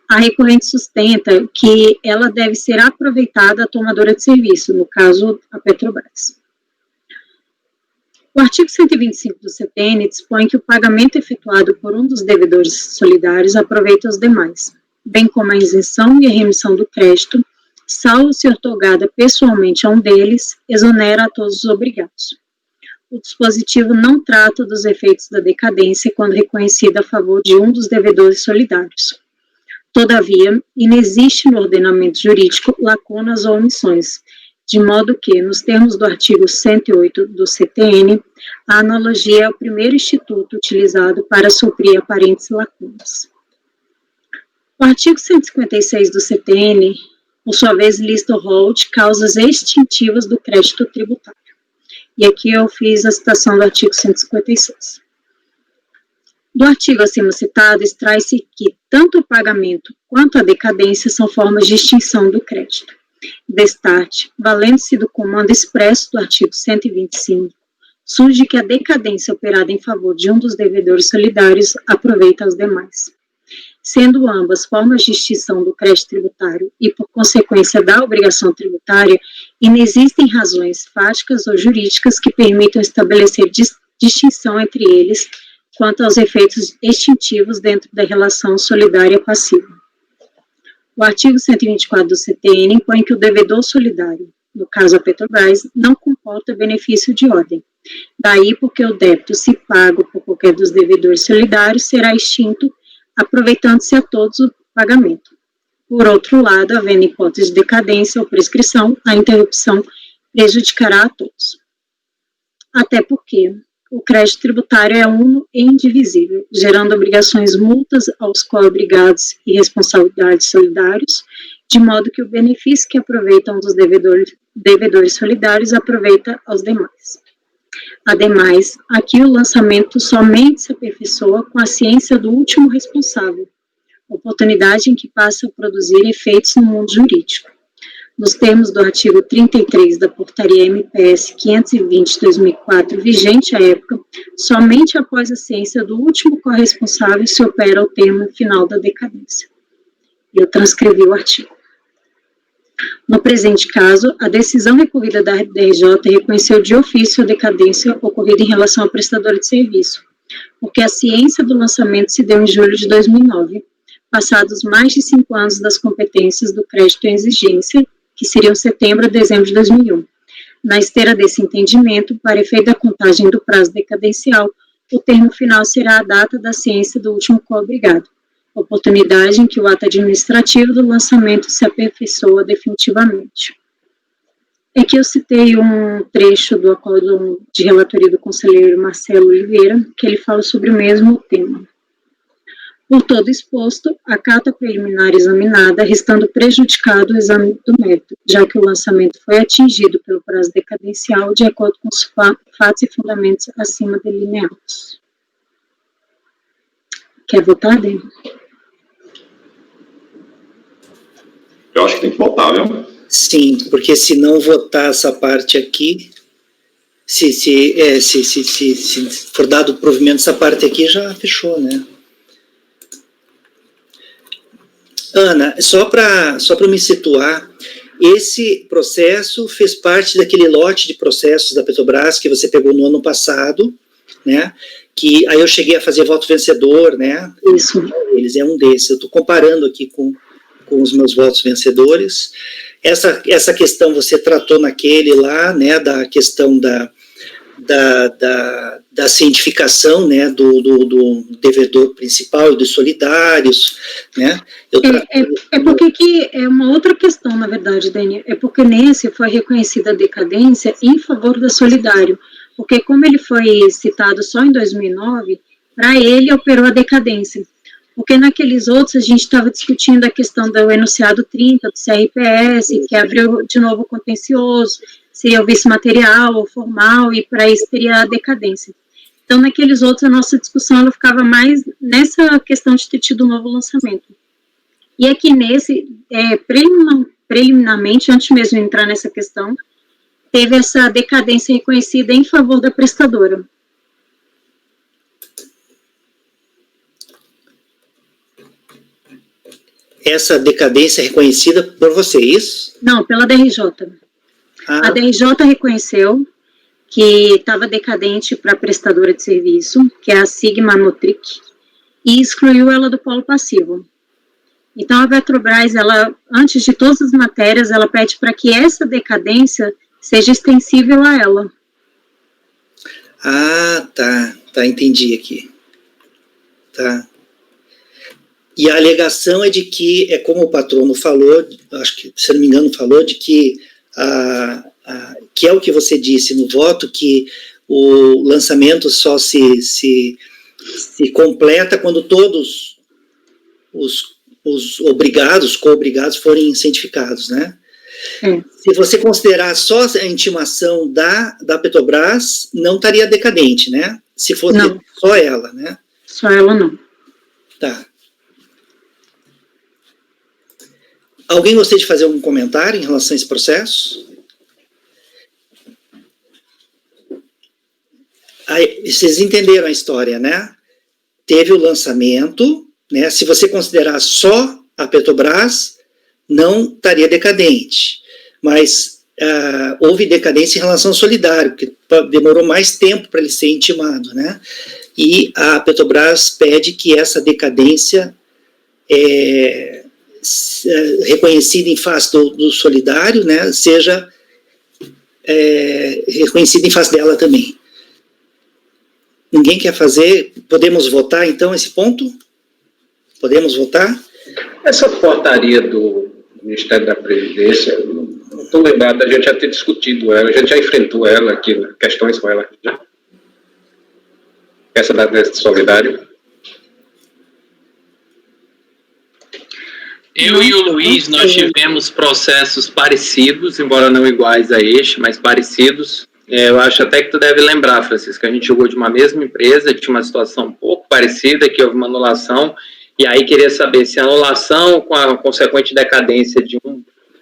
a recorrente sustenta que ela deve ser aproveitada à tomadora de serviço, no caso, a Petrobras. O artigo 125 do CTN dispõe que o pagamento efetuado por um dos devedores solidários aproveita os demais, bem como a isenção e a remissão do crédito, salvo se ortogada pessoalmente a um deles, exonera a todos os obrigados. O dispositivo não trata dos efeitos da decadência quando reconhecida a favor de um dos devedores solidários. Todavia, inexiste no ordenamento jurídico lacunas ou omissões, de modo que, nos termos do artigo 108 do CTN, a analogia é o primeiro instituto utilizado para suprir aparentes lacunas. O artigo 156 do CTN, por sua vez, lista o rol de causas extintivas do crédito tributário. E aqui eu fiz a citação do artigo 156. Do artigo acima citado, extrai-se que tanto o pagamento quanto a decadência são formas de extinção do crédito. Destarte, valendo-se do comando expresso do artigo 125, surge que a decadência operada em favor de um dos devedores solidários aproveita aos demais. Sendo ambas formas de extinção do crédito tributário e, por consequência, da obrigação tributária, inexistem razões fáticas ou jurídicas que permitam estabelecer distinção entre eles quanto aos efeitos extintivos dentro da relação solidária passiva. O artigo 124 do CTN impõe que o devedor solidário, no caso a Petrobras, não comporta benefício de ordem. Daí porque o débito, se pago por qualquer dos devedores solidários, será extinto, aproveitando-se a todos o pagamento. Por outro lado, havendo hipótese de decadência ou prescrição, a interrupção prejudicará a todos. Até porque o crédito tributário é uno e indivisível, gerando obrigações multas aos co-obrigados e responsabilidades solidários, de modo que o benefício que aproveita um dos devedores solidários aproveita aos demais. Ademais, aqui o lançamento somente se aperfeiçoa com a ciência do último responsável, oportunidade em que passa a produzir efeitos no mundo jurídico. Nos termos do artigo 33 da Portaria MPS 520/2004, vigente à época, somente após a ciência do último corresponsável se opera o termo final da decadência. Eu transcrevi o artigo. No presente caso, a decisão recorrida da DRJ reconheceu de ofício a decadência ocorrida em relação ao prestador de serviço, porque a ciência do lançamento se deu em julho de 2009, passados mais de 5 anos das competências do crédito em exigência, que seriam setembro a dezembro de 2001. Na esteira desse entendimento, para efeito da contagem do prazo decadencial, o termo final será a data da ciência do último co-obrigado, oportunidade em que o ato administrativo do lançamento se aperfeiçoa definitivamente. É que eu citei um trecho do acordo de relatoria do conselheiro Marcelo Oliveira, que ele fala sobre o mesmo tema. Por todo exposto, a carta preliminar examinada, restando prejudicado o exame do mérito, já que o lançamento foi atingido pelo prazo decadencial de acordo com os fatos e fundamentos acima delineados. Quer votar, Dê? Eu acho que tem que votar, viu? Sim, porque se não votar essa parte aqui, se for dado provimento essa parte aqui, já fechou, né? Ana, só para me situar, esse processo fez parte daquele lote de processos da Petrobras que você pegou no ano passado, né? Que aí eu cheguei a fazer voto vencedor, né? Isso. Eles é um desses. Eu estou comparando aqui com os meus votos vencedores. Essa questão você tratou naquele lá, né? Da questão da cientificação, né, do devedor principal e dos solidários, né? Porque que é uma outra questão, na verdade, Dani, é porque nesse foi reconhecida a decadência em favor da solidário, porque como ele foi citado só em 2009, para ele operou a decadência, porque naqueles outros a gente estava discutindo a questão do enunciado 30 do CRPS, que abriu de novo o contencioso, se houvesse material ou formal, e para isso teria a decadência. Então, naqueles outros, a nossa discussão ela ficava mais nessa questão de ter tido um novo lançamento. E aqui nesse, preliminarmente, antes mesmo de entrar nessa questão, teve essa decadência reconhecida em favor da prestadora. Essa decadência é reconhecida por você, isso? Não, pela DRJ. A DRJ reconheceu que estava decadente para a prestadora de serviço, que é a Sigma Motric, e excluiu ela do polo passivo. Então, a Petrobras, ela, antes de todas as matérias, ela pede para que essa decadência seja extensível a ela. Ah, tá, entendi aqui. Tá. E a alegação é de que, como o patrono falou, acho que, se não me engano, falou de que que é o que você disse no voto, que o lançamento só se completa quando todos os obrigados, co-obrigados, forem cientificados, né? Se você considerar só a intimação da Petrobras, não estaria decadente, né? Se fosse só ela, né? Só ela não. Tá. Alguém gostaria de fazer algum comentário em relação a esse processo? Aí, vocês entenderam a história, né? Teve o lançamento, né? Se você considerar só a Petrobras, não estaria decadente. Mas houve decadência em relação ao solidário, porque demorou mais tempo para ele ser intimado, né? E a Petrobras pede que essa decadência reconhecida em face do solidário, né, seja reconhecida em face dela também. Ninguém quer fazer? Podemos votar, então, esse ponto? Podemos votar? Essa portaria do Ministério da Previdência, não estou lembrado da gente já ter discutido ela, a gente já enfrentou ela aqui, questões com ela já. Essa da solidário. Eu e o Luiz, nós tivemos processos parecidos, embora não iguais a este, mas parecidos. Eu acho até que tu deve lembrar, Francisco, que a gente jogou de uma mesma empresa, tinha uma situação um pouco parecida, que houve uma anulação, e aí queria saber se a anulação com a consequente decadência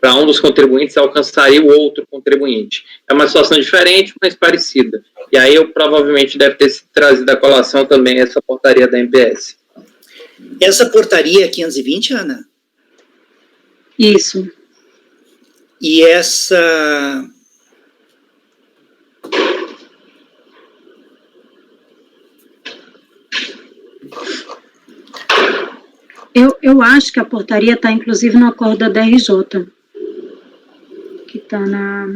para um dos contribuintes alcançaria o outro contribuinte. É uma situação diferente, mas parecida. E aí eu provavelmente deve ter trazido à colação também essa portaria da MPS. Essa portaria é 520, Ana? Isso. E essa... Eu acho que a portaria está, inclusive, no acordo da DRJ, que está na...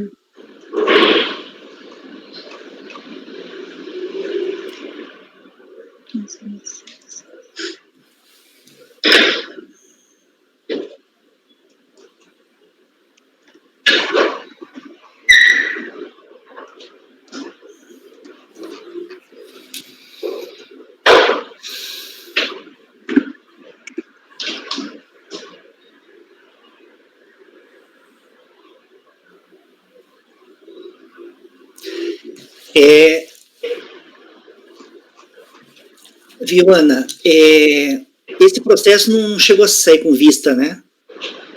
Viu, Ana? Esse processo não chegou a sair com vista, né?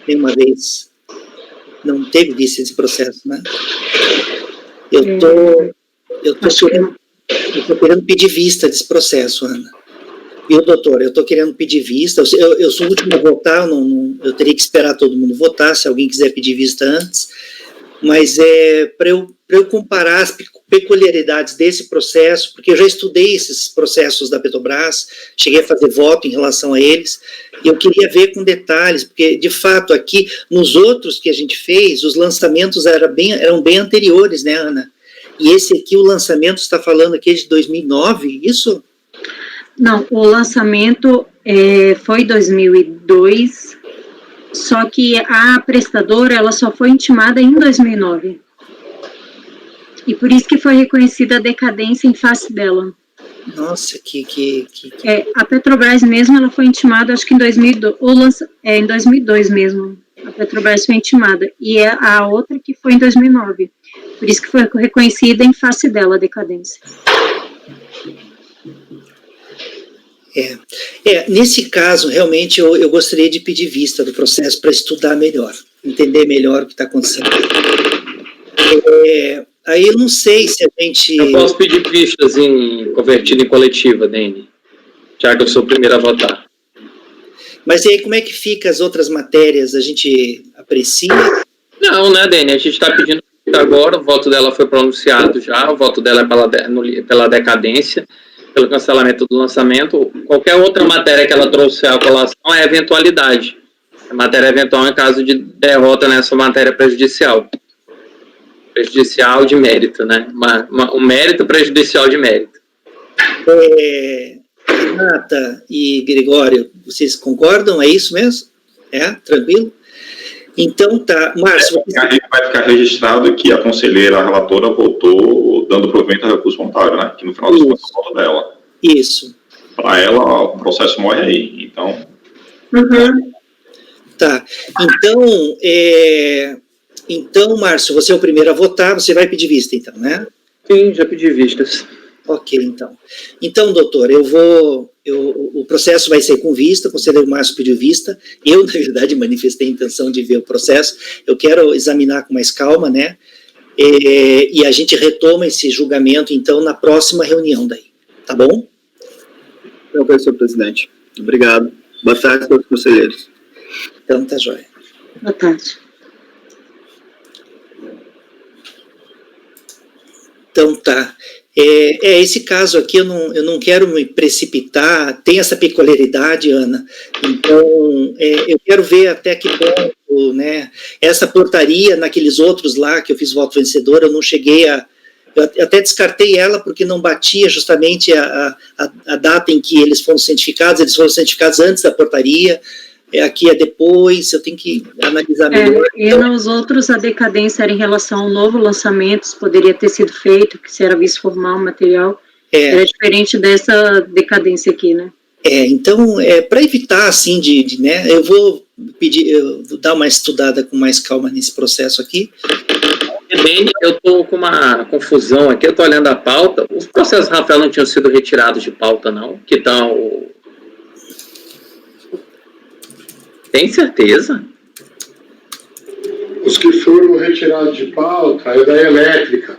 Nenhuma vez. Não teve vista esse processo, né? Eu tô querendo pedir vista desse processo, Ana. Viu, doutor? Eu estou querendo pedir vista. Eu sou o último a votar, eu teria que esperar todo mundo votar, se alguém quiser pedir vista antes. Mas para eu comparar as peculiaridades desse processo, porque eu já estudei esses processos da Petrobras, cheguei a fazer voto em relação a eles, e eu queria ver com detalhes, porque, de fato, aqui, nos outros que a gente fez, os lançamentos eram bem anteriores, né, Ana? E esse aqui, o lançamento, está falando aqui de 2009, isso? Não, o lançamento foi 2002, só que a prestadora, ela só foi intimada em 2009. E por isso que foi reconhecida a decadência em face dela. Nossa, A Petrobras mesmo, ela foi intimada, acho que em 2002, em 2002 mesmo. A Petrobras foi intimada. E a outra que foi em 2009. Por isso que foi reconhecida em face dela a decadência. Nesse caso, realmente, eu gostaria de pedir vista do processo para estudar melhor, entender melhor o que está acontecendo. Aí eu não sei se a gente... Eu posso pedir vistas convertido em coletiva, Dene, já que eu sou o primeiro a votar. Mas e aí, como é que fica as outras matérias? A gente aprecia? Não, né, Dene? A gente está pedindo agora, o voto dela foi pronunciado já, o voto dela é pela decadência, pelo cancelamento do lançamento. Qualquer outra matéria que ela trouxe à colação é eventualidade. A matéria eventual é caso de derrota nessa matéria prejudicial. Prejudicial de mérito, né? Um mérito prejudicial de mérito. Renata e Gregório, vocês concordam? É isso mesmo? Tranquilo? Então tá. Márcio... Vai ficar registrado que a conselheira, a relatora, votou dando provimento ao recurso voluntário, né? Que no final das contas é voto dela. Isso. Para ela, o processo morre aí, então... Tá. Então, Márcio, você é o primeiro a votar, você vai pedir vista, então, né? Sim, já pedi vistas. Ok, então. Então, doutor, o processo vai ser com vista, o conselheiro Márcio pediu vista, eu, na verdade, manifestei a intenção de ver o processo, eu quero examinar com mais calma, né? E a gente retoma esse julgamento, então, na próxima reunião daí, tá bom? Então, senhor presidente. Obrigado. Boa tarde a todos os conselheiros. Então, tá jóia. Boa tarde. Então, tá. Esse caso aqui eu não quero me precipitar, tem essa peculiaridade, Ana, então eu quero ver até que ponto, né, essa portaria naqueles outros lá que eu fiz voto vencedor, eu não cheguei eu até descartei ela porque não batia justamente a data em que eles foram cientificados antes da portaria, aqui é depois, eu tenho que analisar melhor. E nos outros, a decadência era em relação ao novo lançamento, se poderia ter sido feito, que se era visto formal o material, era diferente dessa decadência aqui, né? Então, para evitar, assim, né, eu vou dar uma estudada com mais calma nesse processo aqui. Bem, eu estou com uma confusão aqui, eu estou olhando a pauta, os processos Rafael não tinham sido retirados de pauta, não, que estão... Tem certeza? Os que foram retirados de pauta é da elétrica.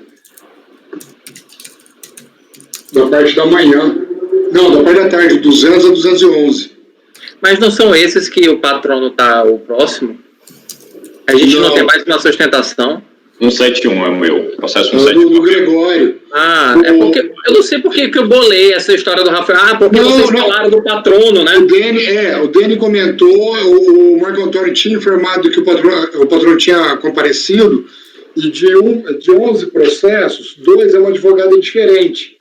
Da parte da manhã. Não, da parte da tarde, 200 a 211. Mas não são esses que o patrono está o próximo? A gente não tem mais uma sustentação? 171 é o meu, processo 171. Do Gregório. É porque, eu não sei por que eu bolei essa história do Rafael. Porque vocês falaram do patrono, né? O Dene comentou, o Marco Antônio tinha informado que o patrono tinha comparecido, e de 11 processos, 2 é uma advogada diferente.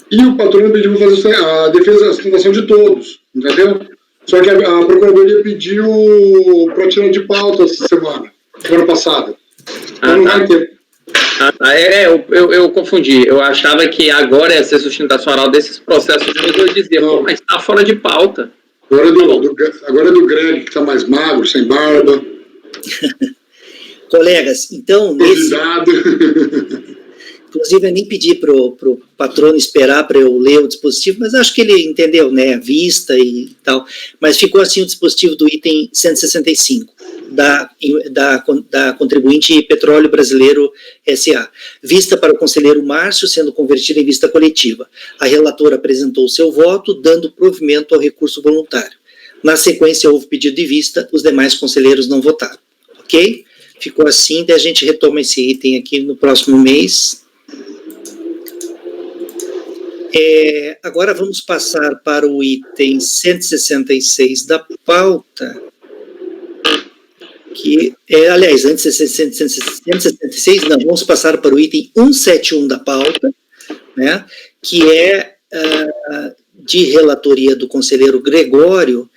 E o patrono pediu para fazer a defesa da sustentação de todos, entendeu? Só que a Procuradoria pediu para tirar de pauta essa semana passada. Então não vai ter. Eu confundi. Eu achava que agora ia ser sustentação oral desses processos, mas eu dizia, mas está fora de pauta. Agora é do Greg, que está mais magro, sem barba. Colegas, então... Inclusive, eu nem pedi para o patrono esperar para eu ler o dispositivo, mas acho que ele entendeu, né, vista e tal. Mas ficou assim o dispositivo do item 165, da contribuinte Petróleo Brasileiro S.A. Vista para o conselheiro Márcio, sendo convertida em vista coletiva. A relatora apresentou o seu voto, dando provimento ao recurso voluntário. Na sequência, houve pedido de vista, os demais conselheiros não votaram. Ok? Ficou assim, daí a gente retoma esse item aqui no próximo mês. Agora vamos passar para o item 166 da pauta, aliás, antes de 166, não, vamos passar para o item 171 da pauta, né, que é de relatoria do conselheiro Gregório,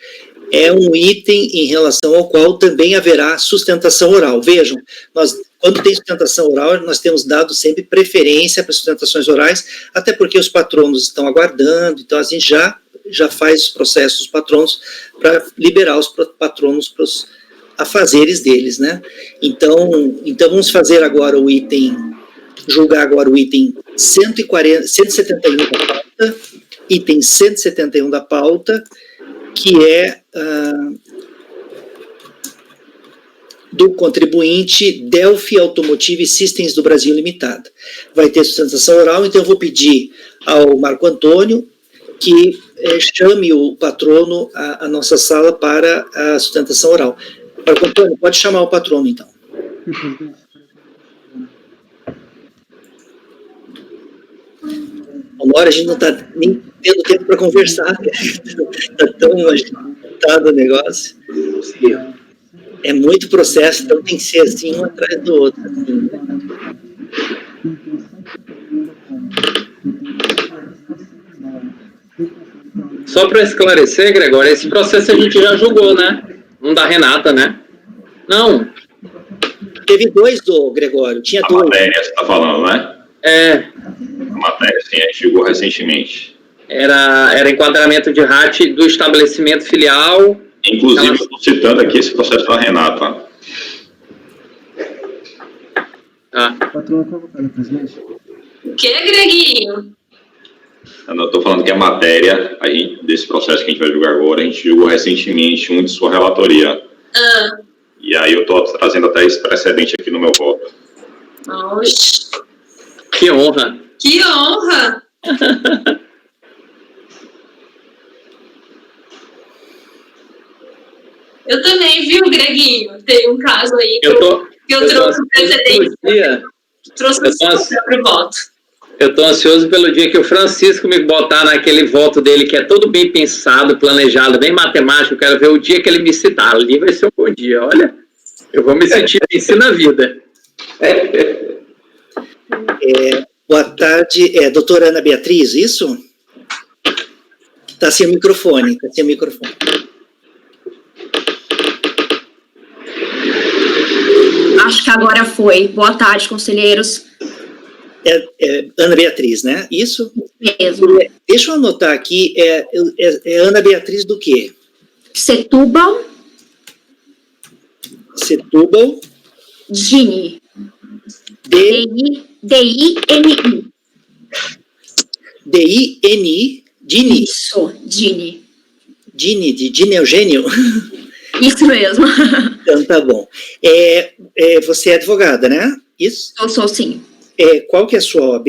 é um item em relação ao qual também haverá sustentação oral. Vejam, quando tem sustentação oral, nós temos dado sempre preferência para sustentações orais, até porque os patronos estão aguardando, então a gente já faz os processos dos patronos para liberar os patronos para os afazeres deles, né? Então vamos fazer agora julgar agora o item 171 da pauta, item 171 da pauta, que é do contribuinte Delphi Automotive Systems do Brasil Limitada. Vai ter sustentação oral, então eu vou pedir ao Marco Antônio que chame o patrono à nossa sala para a sustentação oral. Marco Antônio, pode chamar o patrono, então. Uma hora a gente não está nem tendo tempo para conversar, está tão agitado o negócio. É muito processo, então tem que ser assim, um atrás do outro. Assim, né? Só para esclarecer, Gregório, esse processo a gente já julgou, né? Um da Renata, né? Não. Teve dois do Gregório, tinha dois. A matéria você está falando, né? A matéria, sim, a gente julgou recentemente. Era enquadramento de RAT do estabelecimento filial. Inclusive, estou citando aqui esse processo da Renata. Patrão, convocado, presidente. O que, Greguinho? Eu estou falando que a matéria desse processo que a gente vai julgar agora, a gente julgou recentemente um de sua relatoria. E aí eu estou trazendo até esse precedente aqui no meu voto. Oxi. Que honra! Que honra! Eu também, viu, Greguinho? Tem um caso aí que eu trouxe o precedente. Trouxe o seu próprio voto. Eu estou ansioso pelo dia que o Francisco me botar naquele voto dele, que é todo bem pensado, planejado, bem matemático. Eu quero ver o dia que ele me citar. Ali vai ser um bom dia. Olha, eu vou me sentir assim na vida. Boa tarde, doutora Ana Beatriz, isso? Está sem microfone, Acho que agora foi. Boa tarde, conselheiros. Ana Beatriz, né? Isso? Mesmo. Deixa eu anotar aqui, é Ana Beatriz do quê? Setúbal. Dini. D-I-N-I. D-I-N-I. Dini. Isso, Dini. Dini, de Dini Eugênio? Isso mesmo. Então, tá bom. Você é advogada, né? Isso? Eu sou, sim. Qual que é a sua OAB?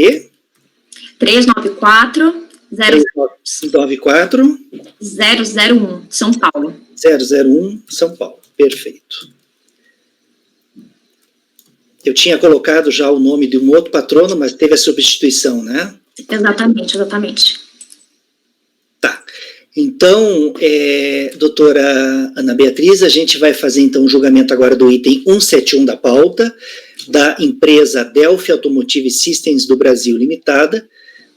394 001, São Paulo. 001, São Paulo. Perfeito. Eu tinha colocado já o nome de um outro patrono, mas teve a substituição, né? Exatamente. Tá. Então, doutora Ana Beatriz, a gente vai fazer então o julgamento agora do item 171 da pauta, da empresa Delphi Automotive Systems do Brasil Limitada.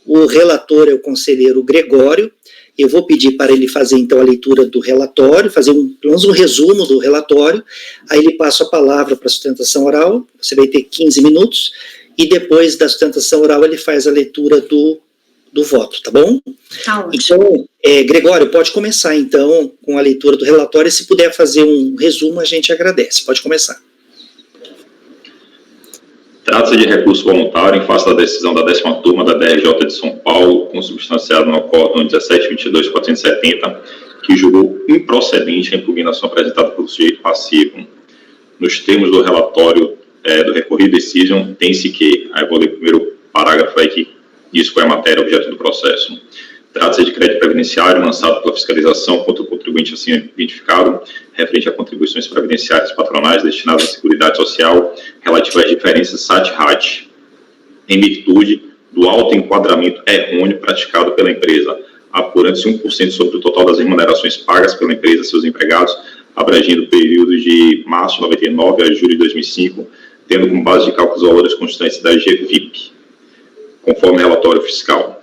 O relator é o conselheiro Gregório. Eu vou pedir para ele fazer então a leitura do relatório, fazer pelo menos um resumo do relatório, aí ele passa a palavra para a sustentação oral, você vai ter 15 minutos, e depois da sustentação oral ele faz a leitura do voto, tá bom? Tá ótimo. Então, Gregório, pode começar então com a leitura do relatório, e se puder fazer um resumo, a gente agradece. Pode começar. Trata-se de recurso voluntário em face da decisão da 10ª turma da DRJ de São Paulo, consubstanciado no acórdão 17.22.470, que julgou improcedente a impugnação apresentada pelo sujeito passivo. Nos termos do relatório do recorrido decision, tem-se que, aí vou ler o primeiro parágrafo aí que diz qual é a matéria objeto do processo. Trata-se de crédito previdenciário lançado pela fiscalização contra o contribuinte assim identificado, referente a contribuições previdenciárias patronais destinadas à Seguridade Social, relativas às diferenças SAT-RAT, em virtude do autoenquadramento errôneo praticado pela empresa, apurando-se 1% sobre o total das remunerações pagas pela empresa a seus empregados, abrangindo o período de março de 99 a julho de 2005, tendo como base de cálculo os valores constantes da GVIP, conforme relatório fiscal.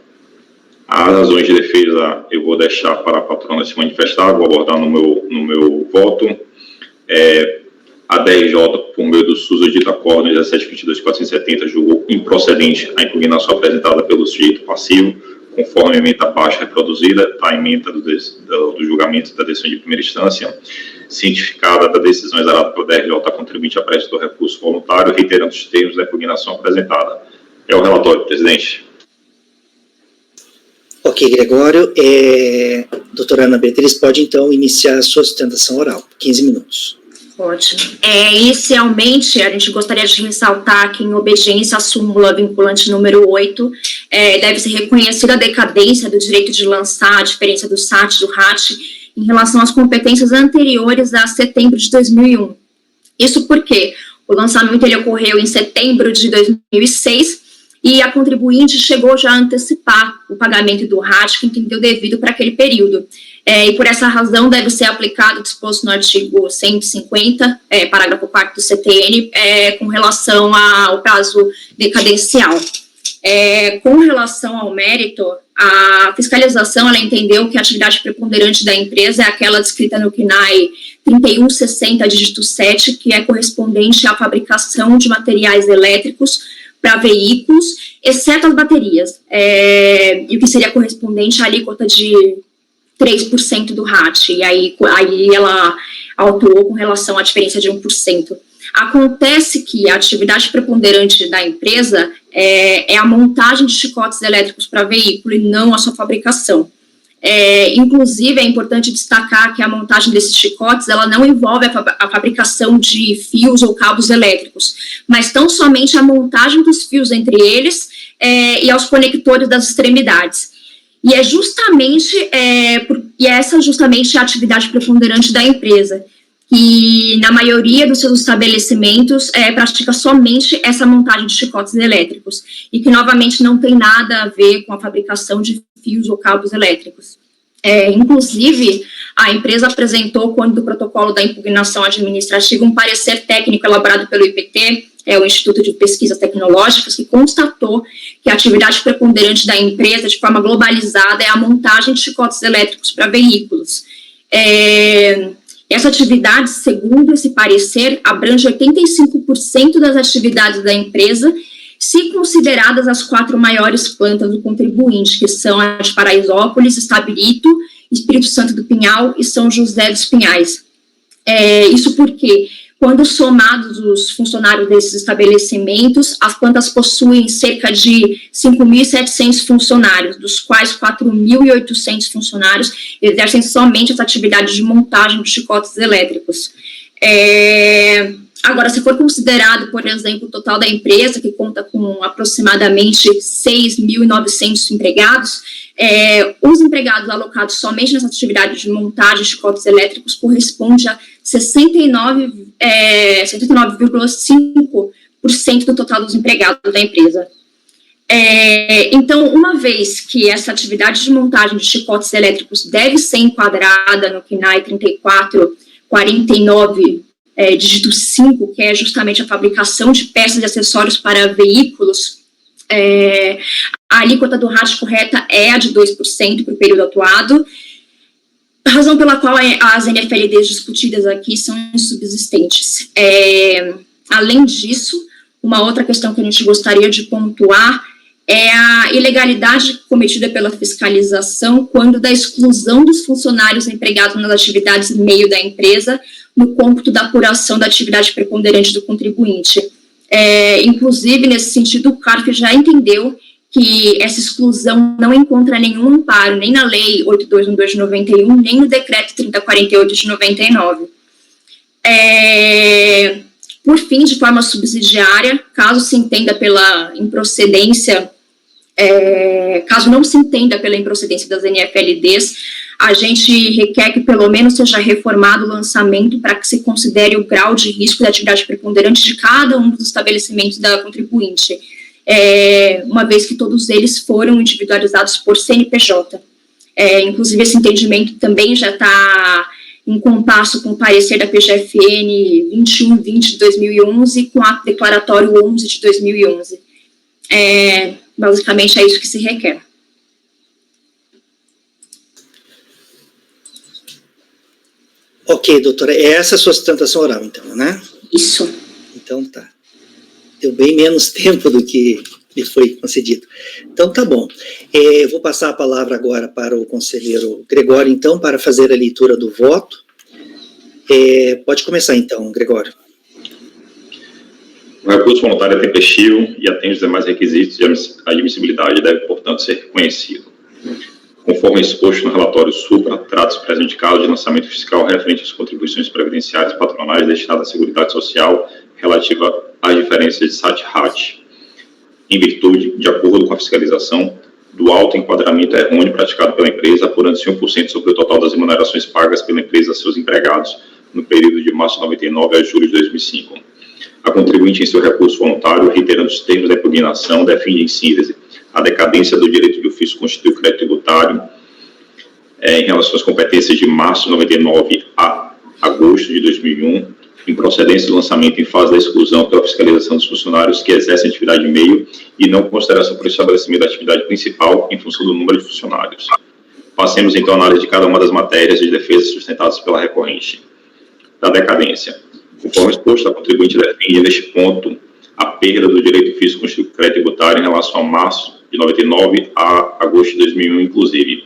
As razões de defesa eu vou deixar para a patrona se manifestar, vou abordar no meu voto. A DRJ, por meio do susdito acórdão 17.22.470, julgou improcedente a impugnação apresentada pelo sujeito passivo, conforme a ementa abaixo reproduzida, a ementa do julgamento da decisão de primeira instância, cientificada da decisão exarada pelo DRJ contribuinte à prece do recurso voluntário, reiterando os termos da impugnação apresentada. É o relatório, presidente. Ok, Gregório. Doutora Ana Beatriz, pode então iniciar a sua sustentação oral. 15 minutos. Ótimo. Inicialmente, a gente gostaria de ressaltar que, em obediência à súmula vinculante número 8, deve ser reconhecida a decadência do direito de lançar a diferença do SAT e do RAT em relação às competências anteriores a setembro de 2001. Isso porque o lançamento ele ocorreu em setembro de 2006 e a contribuinte chegou já a antecipar o pagamento do RAT que entendeu devido para aquele período. E por essa razão deve ser aplicado o disposto no artigo 150, parágrafo 4º do CTN, com relação ao prazo decadencial. Com relação ao mérito, a fiscalização ela entendeu que a atividade preponderante da empresa é aquela descrita no CNAE 3160, dígito 7, que é correspondente à fabricação de materiais elétricos para veículos, exceto as baterias, e o que seria correspondente à alíquota de 3% do RAT, e aí ela autuou com relação à diferença de 1%. Acontece que a atividade preponderante da empresa é a montagem de chicotes elétricos para veículo e não a sua fabricação. Inclusive, é importante destacar que a montagem desses chicotes, ela não envolve a fabricação de fios ou cabos elétricos, mas tão somente a montagem dos fios entre eles e aos conectores das extremidades. E essa justamente a atividade preponderante da empresa, que na maioria dos seus estabelecimentos pratica somente essa montagem de chicotes elétricos, e que novamente não tem nada a ver com a fabricação de fios ou cabos elétricos. Inclusive, a empresa apresentou, quando do protocolo da impugnação administrativa, um parecer técnico elaborado pelo IPT, o Instituto de Pesquisas Tecnológicas, que constatou que a atividade preponderante da empresa, de forma globalizada, é a montagem de chicotes elétricos para veículos. Essa atividade, segundo esse parecer, abrange 85% das atividades da empresa, se consideradas as 4 maiores plantas do contribuinte, que são a de Paraisópolis, Estabirito, Espírito Santo do Pinhal e São José dos Pinhais. Isso porque, quando somados os funcionários desses estabelecimentos, as plantas possuem cerca de 5.700 funcionários, dos quais 4.800 funcionários exercem somente essa atividade de montagem de chicotes elétricos. Agora, se for considerado, por exemplo, o total da empresa, que conta com aproximadamente 6.900 empregados, os empregados alocados somente nessa atividade de montagem de chicotes elétricos corresponde a 69,5% do total dos empregados da empresa. Então, uma vez que essa atividade de montagem de chicotes elétricos deve ser enquadrada no CNAE 3449, dígito 5, que é justamente a fabricação de peças e acessórios para veículos, a alíquota do RAT correta é a de 2% para o período atuado, razão pela qual as NFLDs discutidas aqui são insubsistentes. Além disso, uma outra questão que a gente gostaria de pontuar é a ilegalidade cometida pela fiscalização quando da exclusão dos funcionários empregados nas atividades meio da empresa no cômputo da apuração da atividade preponderante do contribuinte. Inclusive, nesse sentido, o CARF já entendeu que essa exclusão não encontra nenhum amparo, nem na Lei 8212 de 91, nem no Decreto 3048 de 99. Por fim, de forma subsidiária, caso se entenda pela improcedência, caso não se entenda pela improcedência das NFLDs, a gente requer que pelo menos seja reformado o lançamento para que se considere o grau de risco da atividade preponderante de cada um dos estabelecimentos da contribuinte, uma vez que todos eles foram individualizados por CNPJ. Inclusive, esse entendimento também já está em compasso com o parecer da PGFN 2120 de 2011 com o ato declaratório 11 de 2011. Basicamente é isso que se requer. Ok, doutora, é essa a sua sustentação oral, então, né? Isso. Então tá. Deu bem menos tempo do que lhe foi concedido. Então tá bom. Eu vou passar a palavra agora para o conselheiro Gregório, então, para fazer a leitura do voto. Pode começar, então, Gregório. O recurso voluntário é tempestivo e atende os demais requisitos de admissibilidade e deve, portanto, ser reconhecido. Conforme exposto no relatório supra, trata-se presente caso de lançamento fiscal referente às contribuições previdenciárias patronais destinadas à Seguridade Social relativa às diferenças de SAT-RAT, em virtude, de acordo com a fiscalização, do alto enquadramento errôneo praticado pela empresa, apurando-se 1% sobre o total das remunerações pagas pela empresa a seus empregados no período de março de 99 a julho de 2005. A contribuinte, em seu recurso voluntário, reiterando os termos da impugnação, defende, em síntese, a decadência do direito de ofício constituir o crédito tributário em relação às competências de março de 99 a agosto de 2001, em procedência do lançamento em fase da exclusão pela fiscalização dos funcionários que exercem atividade de meio e não consideração por estabelecimento da atividade principal em função do número de funcionários. Passemos, então, a análise de cada uma das matérias de defesa sustentadas pela recorrente. Da decadência. Conforme exposto, a contribuinte defende, neste ponto, a perda do direito físico constituir o crédito tributário em relação a março de 99 a agosto de 2001, inclusive.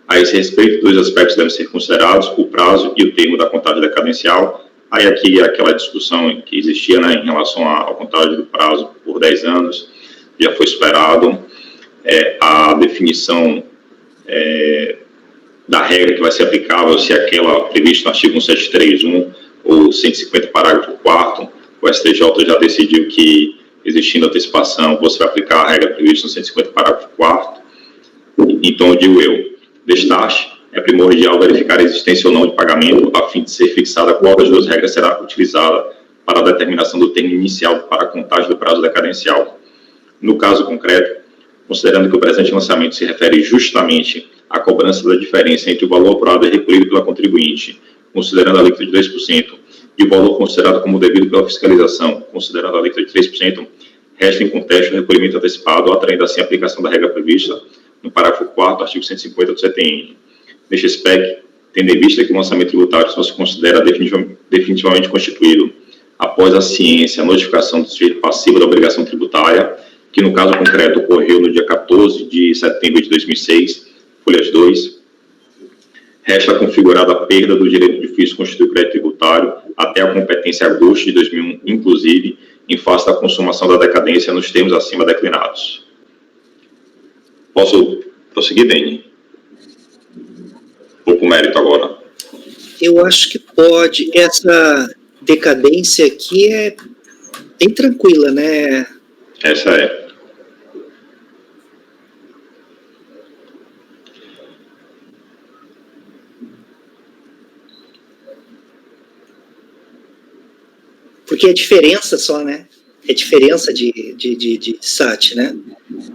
A esse respeito, dois aspectos devem ser considerados: o prazo e o termo da contagem decadencial. Aí aqui aquela discussão que existia, né, em relação à contagem do prazo por 10 anos, já foi superado. A definição da regra que vai ser aplicável, se é aquela prevista no artigo 1731 ou 150, parágrafo 4º, o STJ já decidiu que, existindo antecipação, você vai aplicar a regra prevista no 150, parágrafo 4º. Então, digo eu, destaque, é primordial verificar a existência ou não de pagamento, a fim de ser fixada qual das duas regras será utilizada para a determinação do termo inicial para a contagem do prazo decadencial. No caso concreto, considerando que o presente lançamento se refere justamente à cobrança da diferença entre o valor apurado e recolhido pela contribuinte, considerando a alíquota de 2%, e o valor considerado como devido pela fiscalização, considerando a alíquota de 3%, resta em contexto o recolhimento antecipado, atraindo assim a aplicação da regra prevista no parágrafo 4º, artigo 150 do CTN. Neste aspecto, tendo em vista que o lançamento tributário só se considera definitivamente constituído após a ciência, a notificação do sujeito passivo da obrigação tributária, que no caso concreto ocorreu no dia 14 de setembro de 2006, folhas 2, resta configurada a perda do direito de ofício constituir crédito tributário até a competência agosto de 2001, inclusive, em face da consumação da decadência nos termos acima declinados. Posso prosseguir, Deni? Vou para o mérito agora. Eu acho que pode. Essa decadência aqui é bem tranquila, né? Essa é. Porque é diferença só, né? É diferença de SAT, né?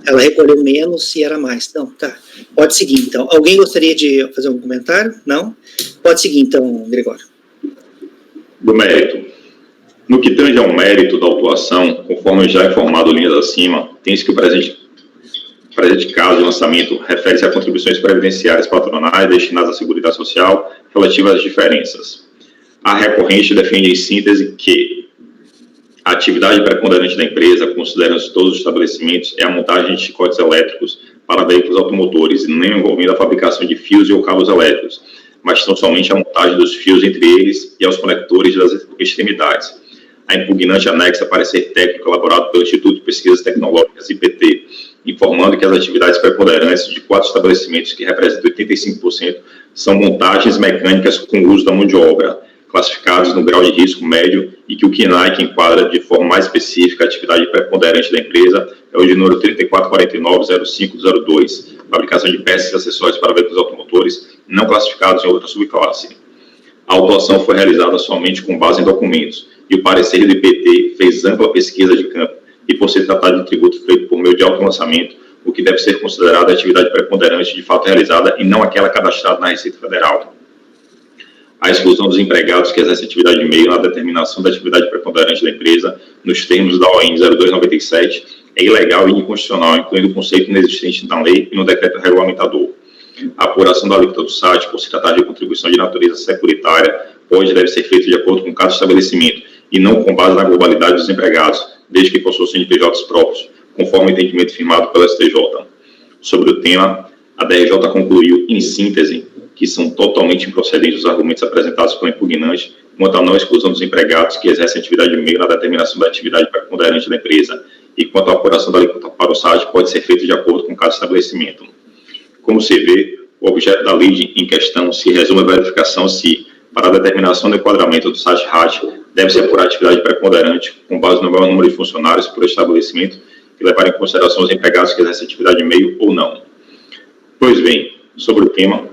Ela recolheu menos e era mais. Não, tá. Pode seguir, então. Alguém gostaria de fazer um comentário? Não? Pode seguir, então, Gregório. Do mérito. No que tange ao mérito da autuação, conforme já informado linhas acima, tem-se que o presente caso de lançamento refere-se a contribuições previdenciárias patronais destinadas à Seguridade Social relativas às diferenças. A recorrente defende em síntese que a atividade preponderante da empresa, considerando-se todos os estabelecimentos, é a montagem de chicotes elétricos para veículos automotores, e nem envolvendo a fabricação de fios ou cabos elétricos, mas tão somente a montagem dos fios entre eles e aos conectores das extremidades. A impugnante anexa parecer técnico elaborado pelo Instituto de Pesquisas Tecnológicas, IPT, informando que as atividades preponderantes de 4 estabelecimentos, que representam 85%, são montagens mecânicas com uso da mão de obra, classificados no grau de risco médio, e que o KINAI, que enquadra de forma mais específica a atividade preponderante da empresa, é o de número 3449-0502, fabricação de peças e acessórios para veículos automotores não classificados em outra subclasse. A autuação foi realizada somente com base em documentos, e o parecer do IPT fez ampla pesquisa de campo, e por se tratar de um tributo feito por meio de autolançamento, o que deve ser considerado a atividade preponderante de fato realizada e não aquela cadastrada na Receita Federal. a exclusão dos empregados que exercem atividade de meio na determinação da atividade preponderante da empresa, nos termos da ON 0297, é ilegal e inconstitucional, incluindo o conceito inexistente na lei e no decreto regulamentador. A apuração da alíquota do SAT, por se tratar de contribuição de natureza securitária, pode e deve ser feita de acordo com cada estabelecimento e não com base na globalidade dos empregados, desde que possuam CNPJs próprios, conforme o entendimento firmado pela STJ. Sobre o tema, a DRJ concluiu, em síntese, que são totalmente improcedentes os argumentos apresentados pelo impugnante quanto à não exclusão dos empregados que exercem atividade de meio na determinação da atividade preponderante da empresa e quanto à apuração da alíquota para o SAT pode ser feita de acordo com cada estabelecimento. Como se vê, o objeto da lei em questão se resume à verificação se, para a determinação do enquadramento do SAT-RAT, deve-se apurar a atividade preponderante com base no maior número de funcionários por estabelecimento e levar em consideração os empregados que exercem atividade de meio ou não. Pois bem, sobre o tema,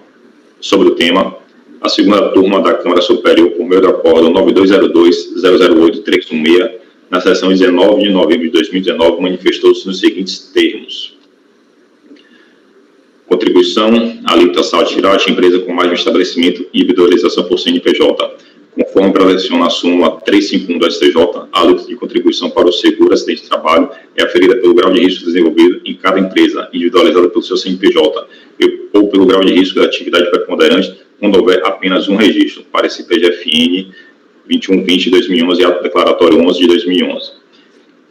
a segunda turma da Câmara Superior, por meio do acórdão 9202-008-316, na sessão 19 de novembro de 2019, manifestou-se nos seguintes termos. Contribuição, alíquota SAT-RAT, empresa com mais de um estabelecimento e individualização por CNPJ. Conforme preleciona a súmula 351 do STJ, a alíquota de contribuição para o seguro acidente de trabalho é aferida pelo grau de risco desenvolvido em cada empresa, individualizada pelo seu CNPJ, ou pelo grau de risco da atividade preponderante, quando houver apenas um registro, para esse PGFN 2120 de 2011 e ato declaratório 11 de 2011.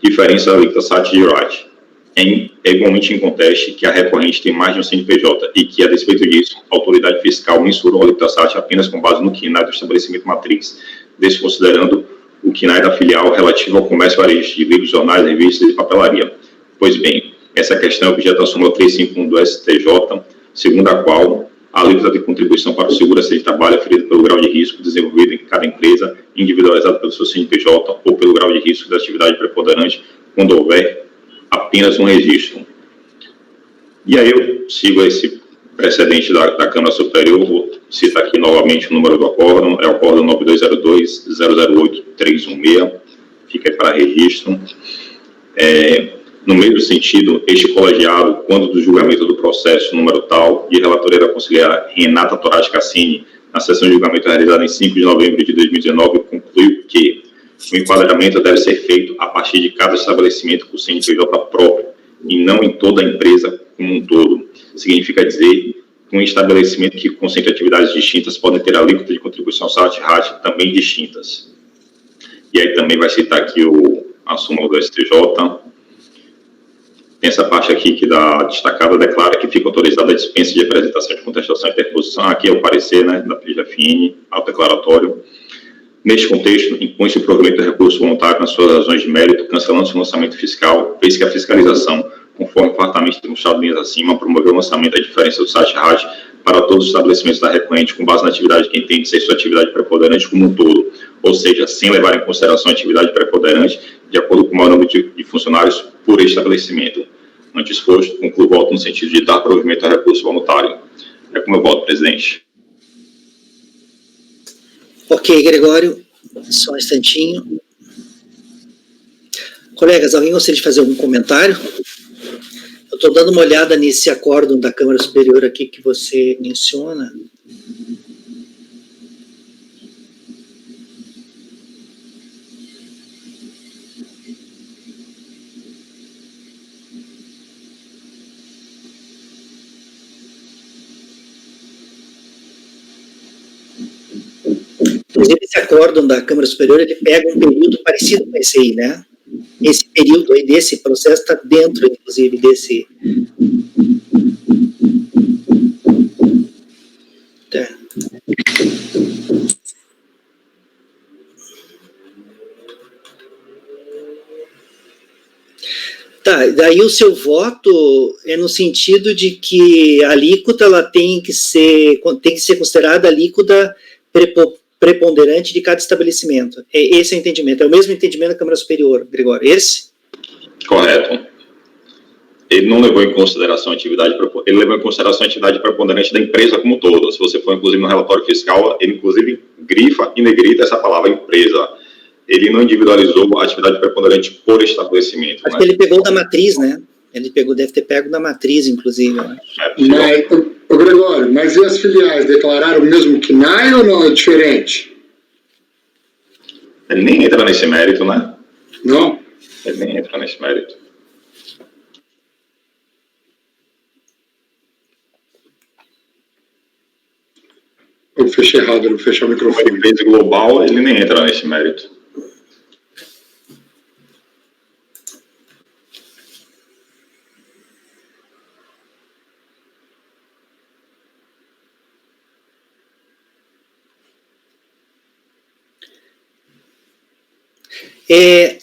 Diferença da alíquota SAT-RAT. É igualmente inconteste que a recorrente tem mais de um CNPJ e que, a despeito disso, a autoridade fiscal mensurou a alíquota SAT apenas com base no KINAI do estabelecimento matriz, desconsiderando o KINAI da filial relativo ao comércio varejo de livros, jornais, revistas e papelaria. Pois bem, essa questão é objeto da súmula 351 do STJ, segundo a qual a alíquota de contribuição para o seguro acidente de trabalho é aferida pelo grau de risco desenvolvido em cada empresa, individualizado pelo seu CNPJ ou pelo grau de risco da atividade preponderante, quando houver apenas um registro. E aí eu sigo esse precedente da Câmara Superior, vou citar aqui novamente o número do acórdão, é o acórdão 9202-008-316, fica aí para registro. No mesmo sentido, este colegiado, quando do julgamento do processo número tal, e relatoria da conselheira Renata Torati Cassini, na sessão de julgamento realizada em 5 de novembro de 2019, concluiu que o enquadramento deve ser feito a partir de cada estabelecimento com CNPJ próprio e não em toda a empresa como um todo. Significa dizer que um estabelecimento que concentra atividades distintas podem ter alíquota de contribuição SAT-RAT também distintas. E aí também vai citar aqui a súmula do STJ. Tem essa parte aqui que dá destacada, declara que fica autorizada a dispensa de apresentação de contestação e interposição. Aqui é o parecer, né, da PGFN, ao declaratório. Neste contexto, impõe-se o provimento do recurso voluntário nas suas razões de mérito, cancelando-se o lançamento fiscal, vez que a fiscalização, conforme fartamente demonstrado linhas acima, promoveu o lançamento da diferença do SAT-RAT para todos os estabelecimentos da recorrente com base na atividade que entende ser sua atividade preponderante como um todo, ou seja, sem levar em consideração a atividade preponderante de acordo com o maior número de funcionários por estabelecimento. Antes exposto, concluo o voto no sentido de dar provimento ao recurso voluntário. É como eu voto, presidente. Ok, Gregório, só um instantinho. Colegas, alguém gostaria de fazer algum comentário? Eu estou dando uma olhada nesse acórdão da Câmara Superior aqui que você menciona. Inclusive, esse acórdão da Câmara Superior, ele pega um período parecido com esse aí, né? Esse período aí desse processo está dentro, inclusive, desse... Tá, daí o seu voto é no sentido de que a alíquota ela tem que ser considerada a alíquota preponderante de cada estabelecimento. Esse é o entendimento, é o mesmo entendimento da Câmara Superior, Gregório, esse? Correto. Ele não levou em consideração a atividade, ele levou em consideração a atividade preponderante da empresa como um todo. Se você for, inclusive, no relatório fiscal, ele, inclusive, grifa e negrita essa palavra empresa. Ele não individualizou a atividade preponderante por estabelecimento. Acho que ele pegou da matriz, né? Ele deve ter pego da matriz, inclusive. Né? Gregório, Mas e as filiais declararam o mesmo KNAI ou não? É diferente? Ele nem entra nesse mérito, né? Não? Ele nem entra nesse mérito. Eu fechei errado, eu vou fechar o microfone. Uma empresa global, ele nem entra nesse mérito.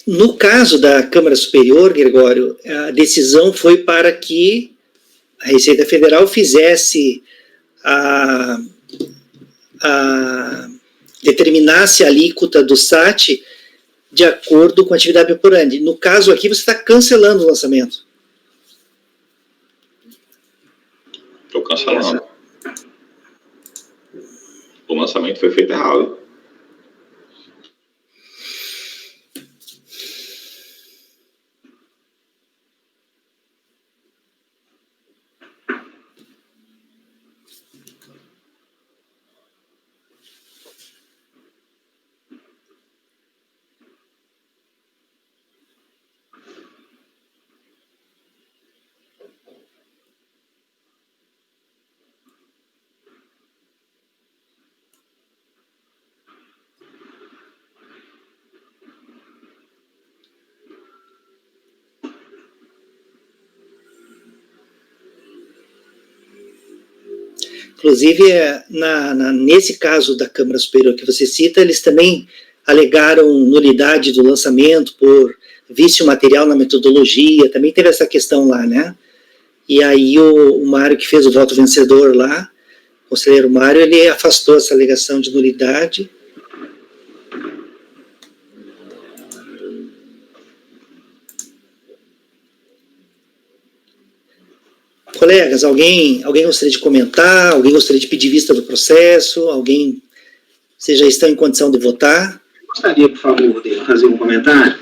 No caso da Câmara Superior, Gregório, a decisão foi para que a Receita Federal fizesse determinasse a alíquota do SAT de acordo com a atividade operandi. No caso aqui, você está cancelando o lançamento. Estou cancelando. O lançamento foi feito errado. Inclusive, nesse caso da Câmara Superior que você cita, eles também alegaram nulidade do lançamento por vício material na metodologia, também teve essa questão lá, né? E aí o Mário, que fez o voto vencedor lá, o conselheiro Mário, ele afastou essa alegação de nulidade. Colegas, alguém gostaria de comentar? Alguém gostaria de pedir vista do processo? Alguém, vocês já estão em condição de votar? Gostaria, por favor, de fazer um comentário?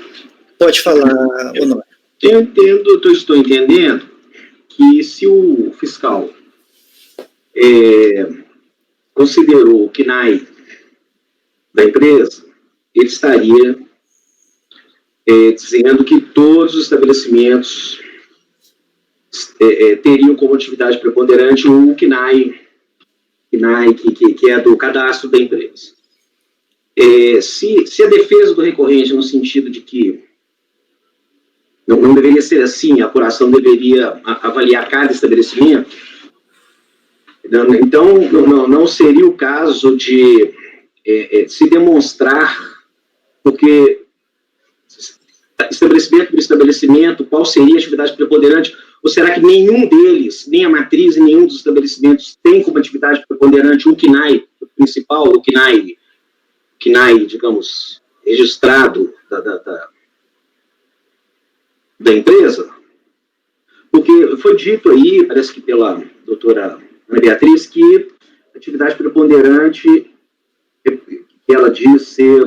Pode falar, Honório. Estou entendendo que se o fiscal considerou o KNAI da empresa, ele estaria dizendo que todos os estabelecimentos teriam como atividade preponderante o KNAI que é do cadastro da empresa. Se a defesa do recorrente, no sentido de que não deveria ser assim, a apuração deveria avaliar cada estabelecimento, então não seria o caso de se demonstrar, porque estabelecimento por estabelecimento, qual seria a atividade preponderante, ou será que nenhum deles, nem a matriz e nenhum dos estabelecimentos tem como atividade preponderante o KNAI principal, o KNAI, digamos, registrado da empresa? Porque foi dito aí, parece que pela doutora Ana Beatriz, que a atividade preponderante, que ela diz ser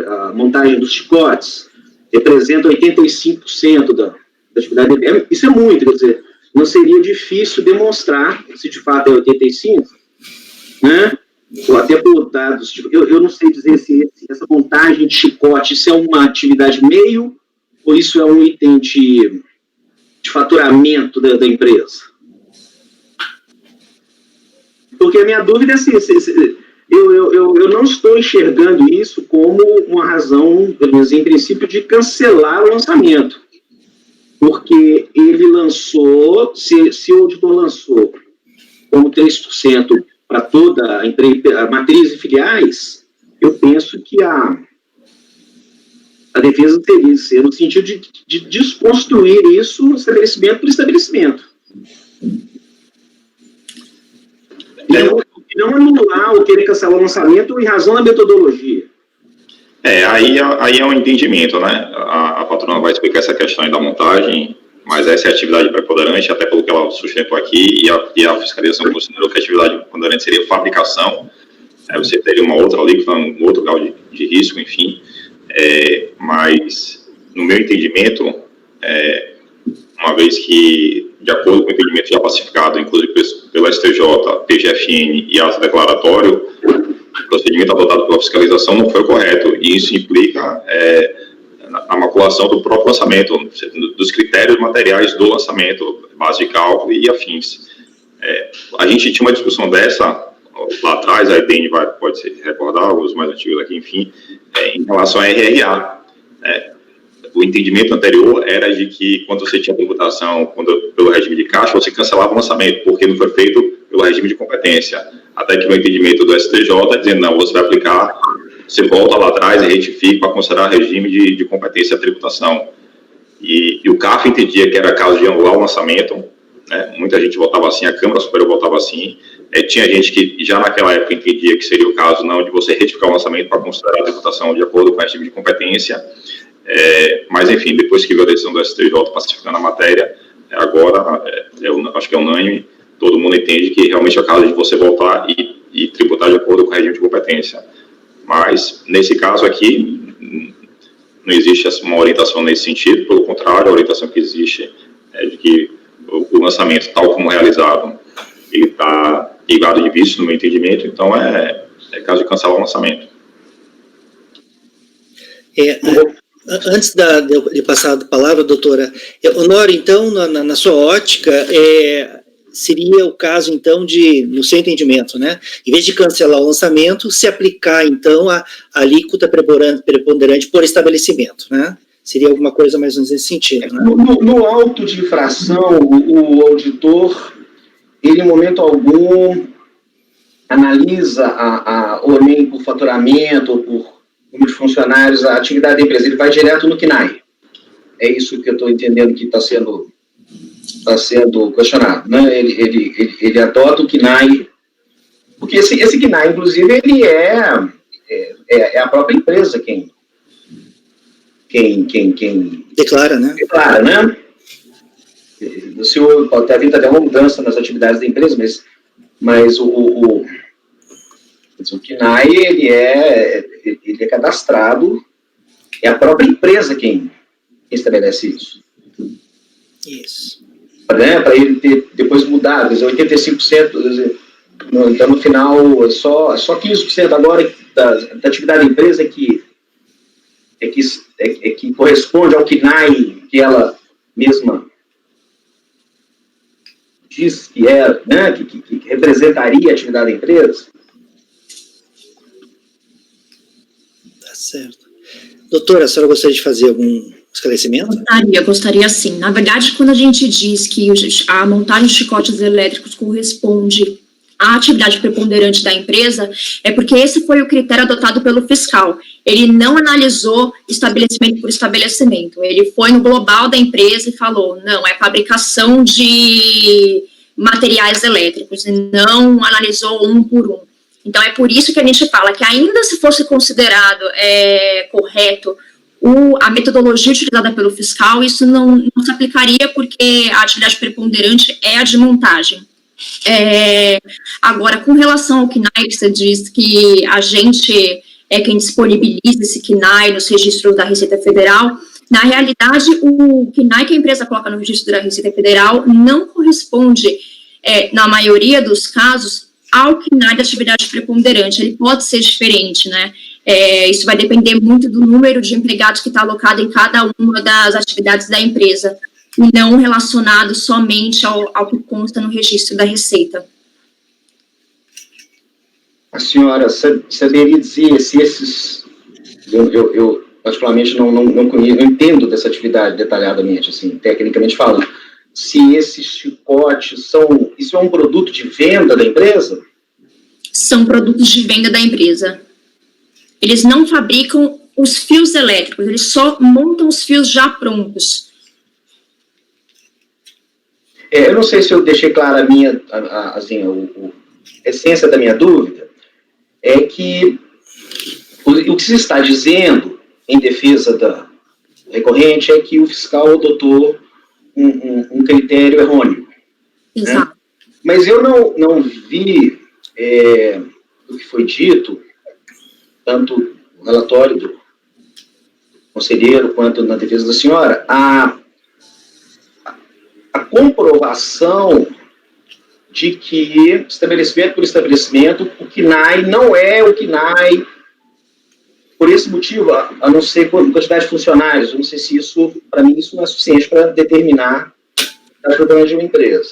a montagem dos chicotes, representa 85% da atividade. Isso é muito, quer dizer, não seria difícil demonstrar se de fato é 85%, né? Ou até por dados, eu não sei dizer se essa montagem de chicote, isso é uma atividade meio, ou isso é um item de faturamento da empresa? Porque a minha dúvida é assim, eu não estou enxergando isso como uma razão, pelo menos em princípio, de cancelar o lançamento. Porque ele lançou, se o auditor lançou como 3% para toda a empresa, a matriz e filiais, eu penso que a defesa teria que ser no sentido de desconstruir isso estabelecimento por estabelecimento. E não anular ou querer cancelar o lançamento em razão da metodologia. Aí é um entendimento, né? A patrona vai explicar essa questão aí da montagem, mas essa é a atividade preponderante, até pelo que ela sustentou aqui, e a fiscalização considerou que a atividade preponderante seria fabricação, você teria uma outra alíquota, um outro grau de risco, enfim, mas, no meu entendimento, uma vez que de acordo com o entendimento já pacificado, inclusive pela STJ, PGFN e ato declaratório, o procedimento adotado pela fiscalização não foi correto, e isso implica a maculação do próprio lançamento, dos critérios materiais do lançamento, base de cálculo e afins. A gente tinha uma discussão dessa lá atrás, a Edene pode se recordar, os mais antigos aqui, enfim, em relação à RRA. O entendimento anterior era de que, quando você tinha tributação pelo regime de caixa, você cancelava o lançamento, porque não foi feito pelo regime de competência. Até que o entendimento do STJ dizendo, não, você vai aplicar, você volta lá atrás e retifica para considerar regime de competência à tributação. E o CAF entendia que era caso de anular o lançamento, né? Muita gente votava assim, a Câmara Superior votava assim. Tinha gente que já naquela época entendia que seria o caso não de você retificar o lançamento para considerar a tributação de acordo com o regime de competência. Mas, enfim, depois que veio a decisão do STJ pacificando a matéria, agora, eu acho que é unânime, todo mundo entende que realmente é o caso de você voltar e tributar de acordo com o regime de competência. Mas, nesse caso aqui, não existe uma orientação nesse sentido, pelo contrário, a orientação que existe é de que o lançamento, tal como realizado, ele está ligado de vício, no meu entendimento, então é caso de cancelar o lançamento. Antes de passar a palavra, doutora, Honório, então, na sua ótica, seria o caso, então, no seu entendimento, né, em vez de cancelar o lançamento, se aplicar, então, a alíquota preponderante por estabelecimento, né? Seria alguma coisa mais ou menos nesse sentido, né? No auto de infração, o auditor, ele, em momento algum, analisa ou nem por faturamento, ou por número de funcionários, a atividade da empresa, ele vai direto no CNAE. É isso que eu estou entendendo que está sendo questionado, né? Ele adota o CNAE, porque esse CNAE, inclusive, ele é a própria empresa quem declara, né? Declara, né? O senhor pode ter havido até uma mudança nas atividades da empresa, mas o CNAE, ele é cadastrado, é a própria empresa quem estabelece isso. Isso. Para ele ter depois mudado, quer dizer, 85%, então no final só 15% agora da atividade da empresa que corresponde ao CNAE que ela mesma diz que né, que representaria a atividade da empresa. Tá certo. Doutora, a senhora gostaria de fazer algum esclarecimento? Gostaria sim. Na verdade, quando a gente diz que a montagem de chicotes elétricos corresponde à atividade preponderante da empresa, é porque esse foi o critério adotado pelo fiscal. Ele não analisou estabelecimento por estabelecimento. Ele foi no global da empresa e falou, não, é fabricação de materiais elétricos, e não analisou um por um. Então, é por isso que a gente fala que ainda se fosse considerado correto a metodologia utilizada pelo fiscal, isso não se aplicaria porque a atividade preponderante é a de montagem. Agora, com relação ao CNAE, que você diz que a gente é quem disponibiliza esse CNAE nos registros da Receita Federal, na realidade, o CNAE que a empresa coloca no registro da Receita Federal não corresponde, na maioria dos casos, ao CNAE da atividade preponderante. Ele pode ser diferente, né? Isso vai depender muito do número de empregados que está alocado em cada uma das atividades da empresa, e não relacionado somente ao que consta no registro da Receita. A senhora saberia dizer se esses... Eu particularmente, não conheço, não entendo dessa atividade detalhadamente, assim, tecnicamente falando. Se esses chicotes isso é um produto de venda da empresa? São produtos de venda da empresa. Eles não fabricam os fios elétricos, eles só montam os fios já prontos. Eu não sei se eu deixei clara a essência da minha dúvida, é que o que se está dizendo em defesa da recorrente é que o fiscal adotou um critério errôneo. Exato. Né? Mas eu não vi o que foi dito, tanto no relatório do conselheiro quanto na defesa da senhora, a comprovação de que, estabelecimento por estabelecimento, o KNAI não é o KNAI, por esse motivo, a não ser quantidade de funcionários. Eu não sei se isso, para mim, isso não é suficiente para determinar as problemas de uma empresa.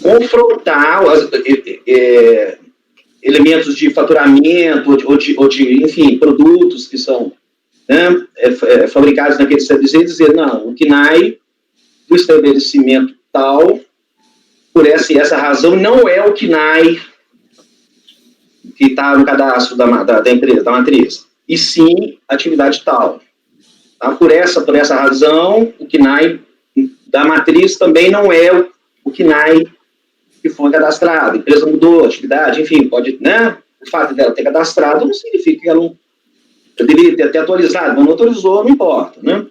Confrontar elementos de faturamento ou de, enfim, produtos que são, né, fabricados naquele estabelecimento e dizer, não, o KNAI do estabelecimento tal, por essa e essa razão, não é o KNAI que está no cadastro da empresa, da matriz, e sim atividade tal. Tá? Por essa razão, o KNAI da matriz também não é o KNAI que foi cadastrado. A empresa mudou a atividade, enfim, pode, né? O fato dela ter cadastrado não significa que ela não... Eu deveria ter atualizado, mas não autorizou, não importa, né?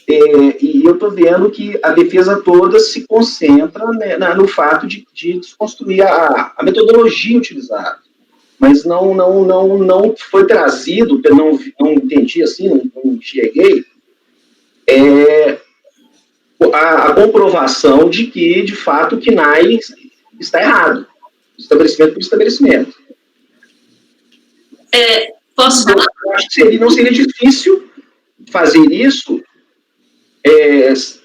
E eu estou vendo que a defesa toda se concentra, né, no fato de desconstruir a metodologia utilizada. Mas não foi trazido, eu não entendi assim, não enxerguei, a comprovação de que, de fato, o KNAI está errado, estabelecimento por estabelecimento. Posso falar? Eu acho que não seria difícil fazer isso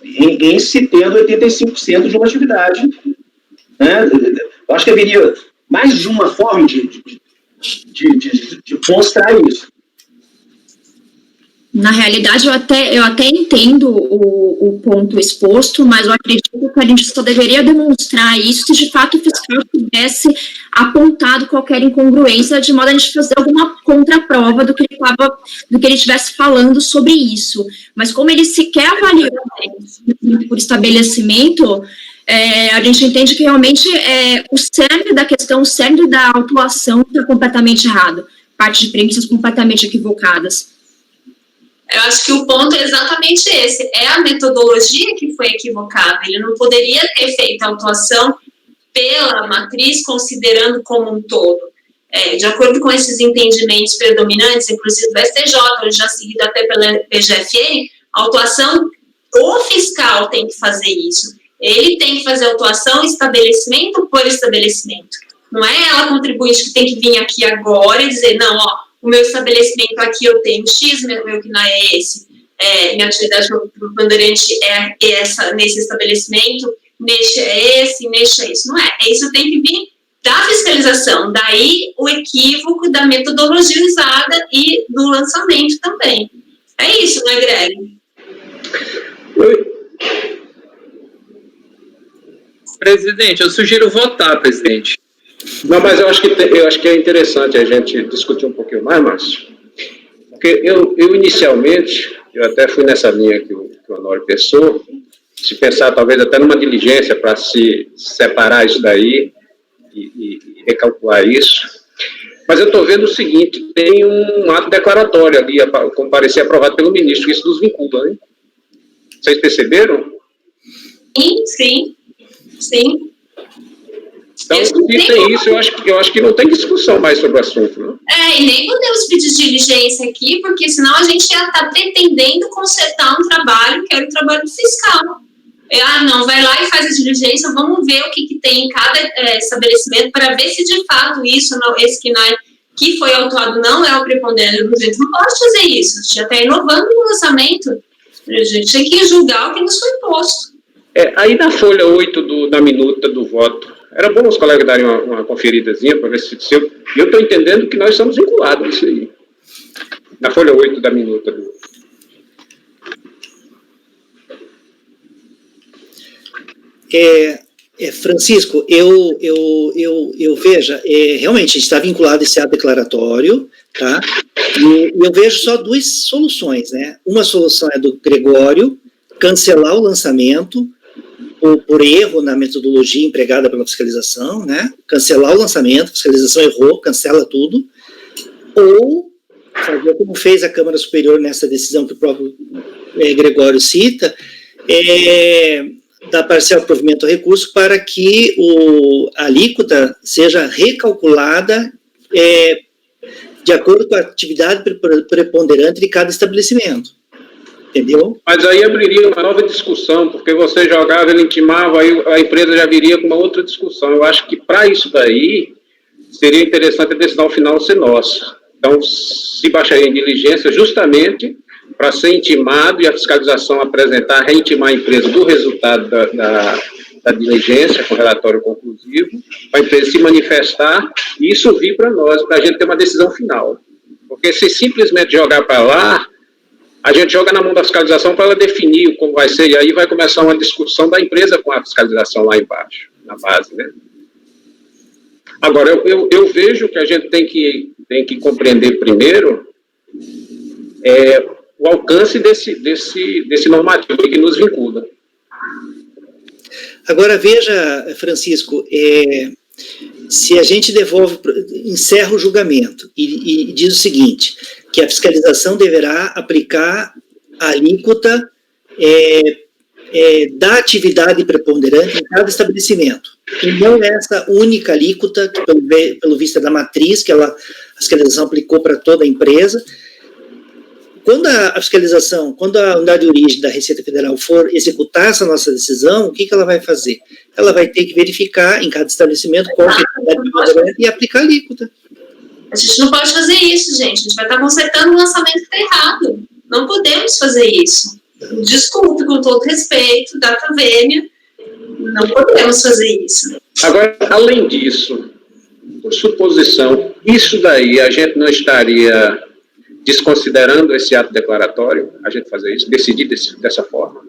em se tendo 85% de uma atividade. Né? Eu acho que haveria mais de uma forma de mostrar isso. Na realidade, eu até entendo o ponto exposto, mas eu acredito que a gente só deveria demonstrar isso se de fato o fiscal tivesse apontado qualquer incongruência, de modo a gente fazer alguma contraprova do que ele estivesse falando sobre isso. Mas como ele sequer avaliou por estabelecimento, a gente entende que realmente o cerne da questão, o cerne da autuação está completamente errado, parte de premissas completamente equivocadas. Eu acho que o ponto é exatamente esse. É a metodologia que foi equivocada. Ele não poderia ter feito a autuação pela matriz, considerando como um todo. De acordo com esses entendimentos predominantes, inclusive do STJ, hoje já seguido até pela PGFN, a autuação, o fiscal tem que fazer isso. Ele tem que fazer a autuação estabelecimento por estabelecimento. Não é ela, contribuinte, que tem que vir aqui agora e dizer, não, ó, o meu estabelecimento aqui eu tenho X, meu KNAI é esse, minha atividade preponderante é essa nesse estabelecimento, neste é esse, neste é esse. Não é. Isso tem que vir da fiscalização. Daí o equívoco da metodologia usada e do lançamento também. É isso, não é, Greg? Presidente, eu sugiro votar, presidente. Não, mas eu acho que é interessante a gente discutir um pouquinho mais, Márcio. Porque eu inicialmente, eu até fui nessa linha que o Honório pensou, se pensar talvez até numa diligência para se separar isso daí e recalcular isso. Mas eu estou vendo o seguinte, tem um ato declaratório ali, como parecia aprovado pelo ministro, isso nos vincula, hein? Vocês perceberam? Sim. Então, se tem isso, eu acho que não tem discussão mais sobre o assunto, não? E nem podemos pedir diligência aqui, porque senão a gente já está pretendendo consertar um trabalho que era o trabalho do fiscal. Não, vai lá e faz a diligência, vamos ver o que tem em cada estabelecimento para ver se de fato isso, esse KNAI que foi autuado não é o preponderante. A gente não pode fazer isso, a gente já está inovando no lançamento. A gente tem que julgar o que nos foi imposto. Aí na folha 8 da minuta do voto, era bom os colegas darem uma conferidazinha para ver se eu estou entendendo que nós estamos vinculados a isso aí. Na folha 8 da minuta do voto. Francisco, eu veja, realmente a gente está vinculado a esse ato declaratório, tá? E eu vejo só duas soluções, né? Uma solução é do Gregório, cancelar o lançamento por erro na metodologia empregada pela fiscalização, né? Cancelar o lançamento, a fiscalização errou, cancela tudo, ou fazer como fez a Câmara Superior nessa decisão que o próprio Gregório cita, dar parcial provimento ao recurso para que a alíquota seja recalculada de acordo com a atividade preponderante de cada estabelecimento. entendeu? Mas aí abriria uma nova discussão, porque você jogava, ele intimava, aí a empresa já viria com uma outra discussão. Eu acho que para isso daí seria interessante a decisão final ser nossa. Então, se baixaria em diligência justamente para ser intimado e a fiscalização apresentar, reintimar a empresa do resultado da diligência, com relatório conclusivo, para a empresa se manifestar e isso vir para nós, para a gente ter uma decisão final. Porque se simplesmente jogar para lá, a gente joga na mão da fiscalização para ela definir como vai ser, e aí vai começar uma discussão da empresa com a fiscalização lá embaixo, na base, né? Agora, eu vejo que a gente tem que compreender primeiro o alcance desse normativo que nos vincula. Agora, veja, Francisco, se a gente encerra o julgamento e diz o seguinte, que a fiscalização deverá aplicar a alíquota da atividade preponderante em cada estabelecimento. E não essa única alíquota, que pelo visto é da matriz, que a fiscalização aplicou para toda a empresa. Quando a unidade de origem da Receita Federal for executar essa nossa decisão, o que ela vai fazer? Ela vai ter que verificar em cada estabelecimento qual é a atividade preponderante e aplicar a alíquota. A gente não pode fazer isso, gente. A gente vai estar consertando um lançamento que está errado. Não podemos fazer isso. Desculpe, com todo respeito, data vênia, não podemos fazer isso. Agora, além disso, por suposição, isso daí a gente não estaria desconsiderando esse ato declaratório, a gente fazer isso, decidir dessa forma?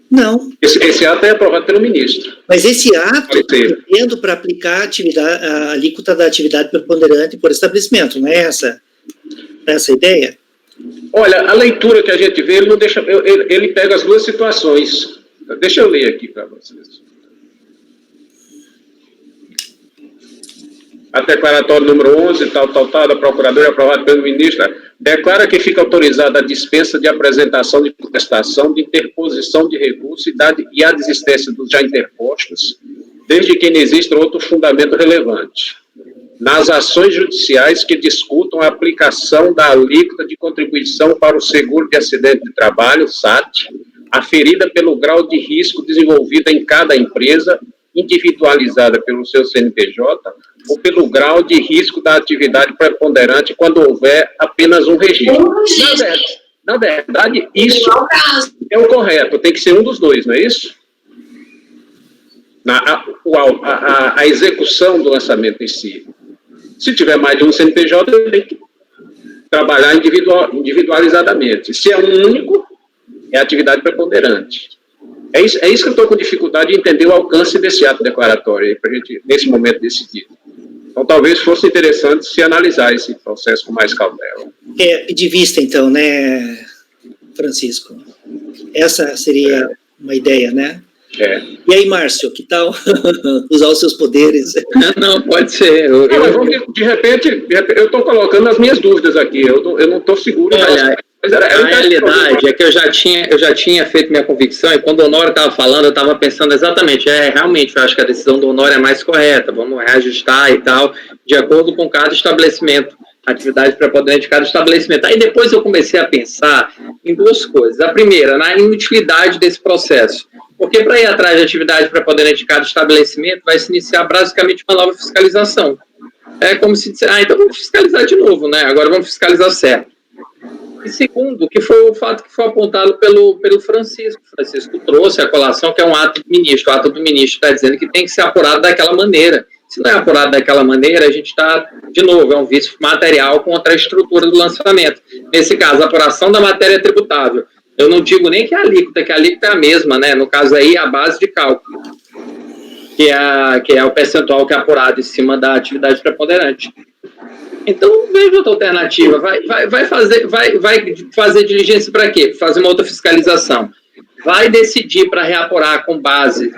Não. Esse ato é aprovado pelo ministro. Mas esse ato está tendo para aplicar a alíquota da atividade preponderante por estabelecimento, não é essa a ideia? Olha, a leitura que a gente vê, ele não deixa, ele pega as duas situações. Deixa eu ler aqui para vocês. A declaratória número 11, tal, da Procuradora, aprovado pelo ministro, declara que fica autorizada a dispensa de apresentação de contestação, de interposição de recurso e a desistência dos já interpostos, desde que não exista outro fundamento relevante. Nas ações judiciais que discutam a aplicação da alíquota de contribuição para o seguro de acidente de trabalho, SAT, aferida pelo grau de risco desenvolvido em cada empresa, individualizada pelo seu CNPJ, ou pelo grau de risco da atividade preponderante quando houver apenas um registro. Na verdade, isso é o correto, tem que ser um dos dois, não é isso? A execução do lançamento em si. Se tiver mais de um CNPJ, ele tem que trabalhar individualizadamente. Se é um único, é atividade preponderante. É isso que eu estou com dificuldade de entender o alcance desse ato declaratório, para a gente, nesse momento, decidir. Então, talvez fosse interessante se analisar esse processo com mais cautela. De vista, então, né, Francisco? Essa seria uma ideia, né? E aí, Márcio, que tal usar os seus poderes? Não, pode ser. De repente, eu estou colocando as minhas dúvidas aqui, eu não estou seguro. Mas a realidade é que eu já tinha feito minha convicção, e quando o Honório estava falando, eu estava pensando exatamente, realmente, eu acho que a decisão do Honório é mais correta, vamos reajustar e tal, de acordo com cada estabelecimento, atividade preponderante de cada estabelecimento. Aí depois eu comecei a pensar em duas coisas. A primeira, na inutilidade desse processo. Porque para ir atrás de atividade preponderante de cada estabelecimento, vai se iniciar basicamente uma nova fiscalização. É como se dissesse, então vamos fiscalizar de novo, né? Agora vamos fiscalizar certo. E segundo, que foi o fato que foi apontado pelo Francisco. Francisco trouxe a colação, que é um ato do ministro. O ato do ministro está dizendo que tem que ser apurado daquela maneira. Se não é apurado daquela maneira, a gente está, de novo, é um vício material contra a estrutura do lançamento. Nesse caso, a apuração da matéria tributável. Eu não digo nem que a alíquota é a mesma, né? No caso aí, a base de cálculo, que é o percentual que é apurado em cima da atividade preponderante. Então, veja outra alternativa. Vai fazer diligência para quê? Fazer uma outra fiscalização. Vai decidir para reapurar com base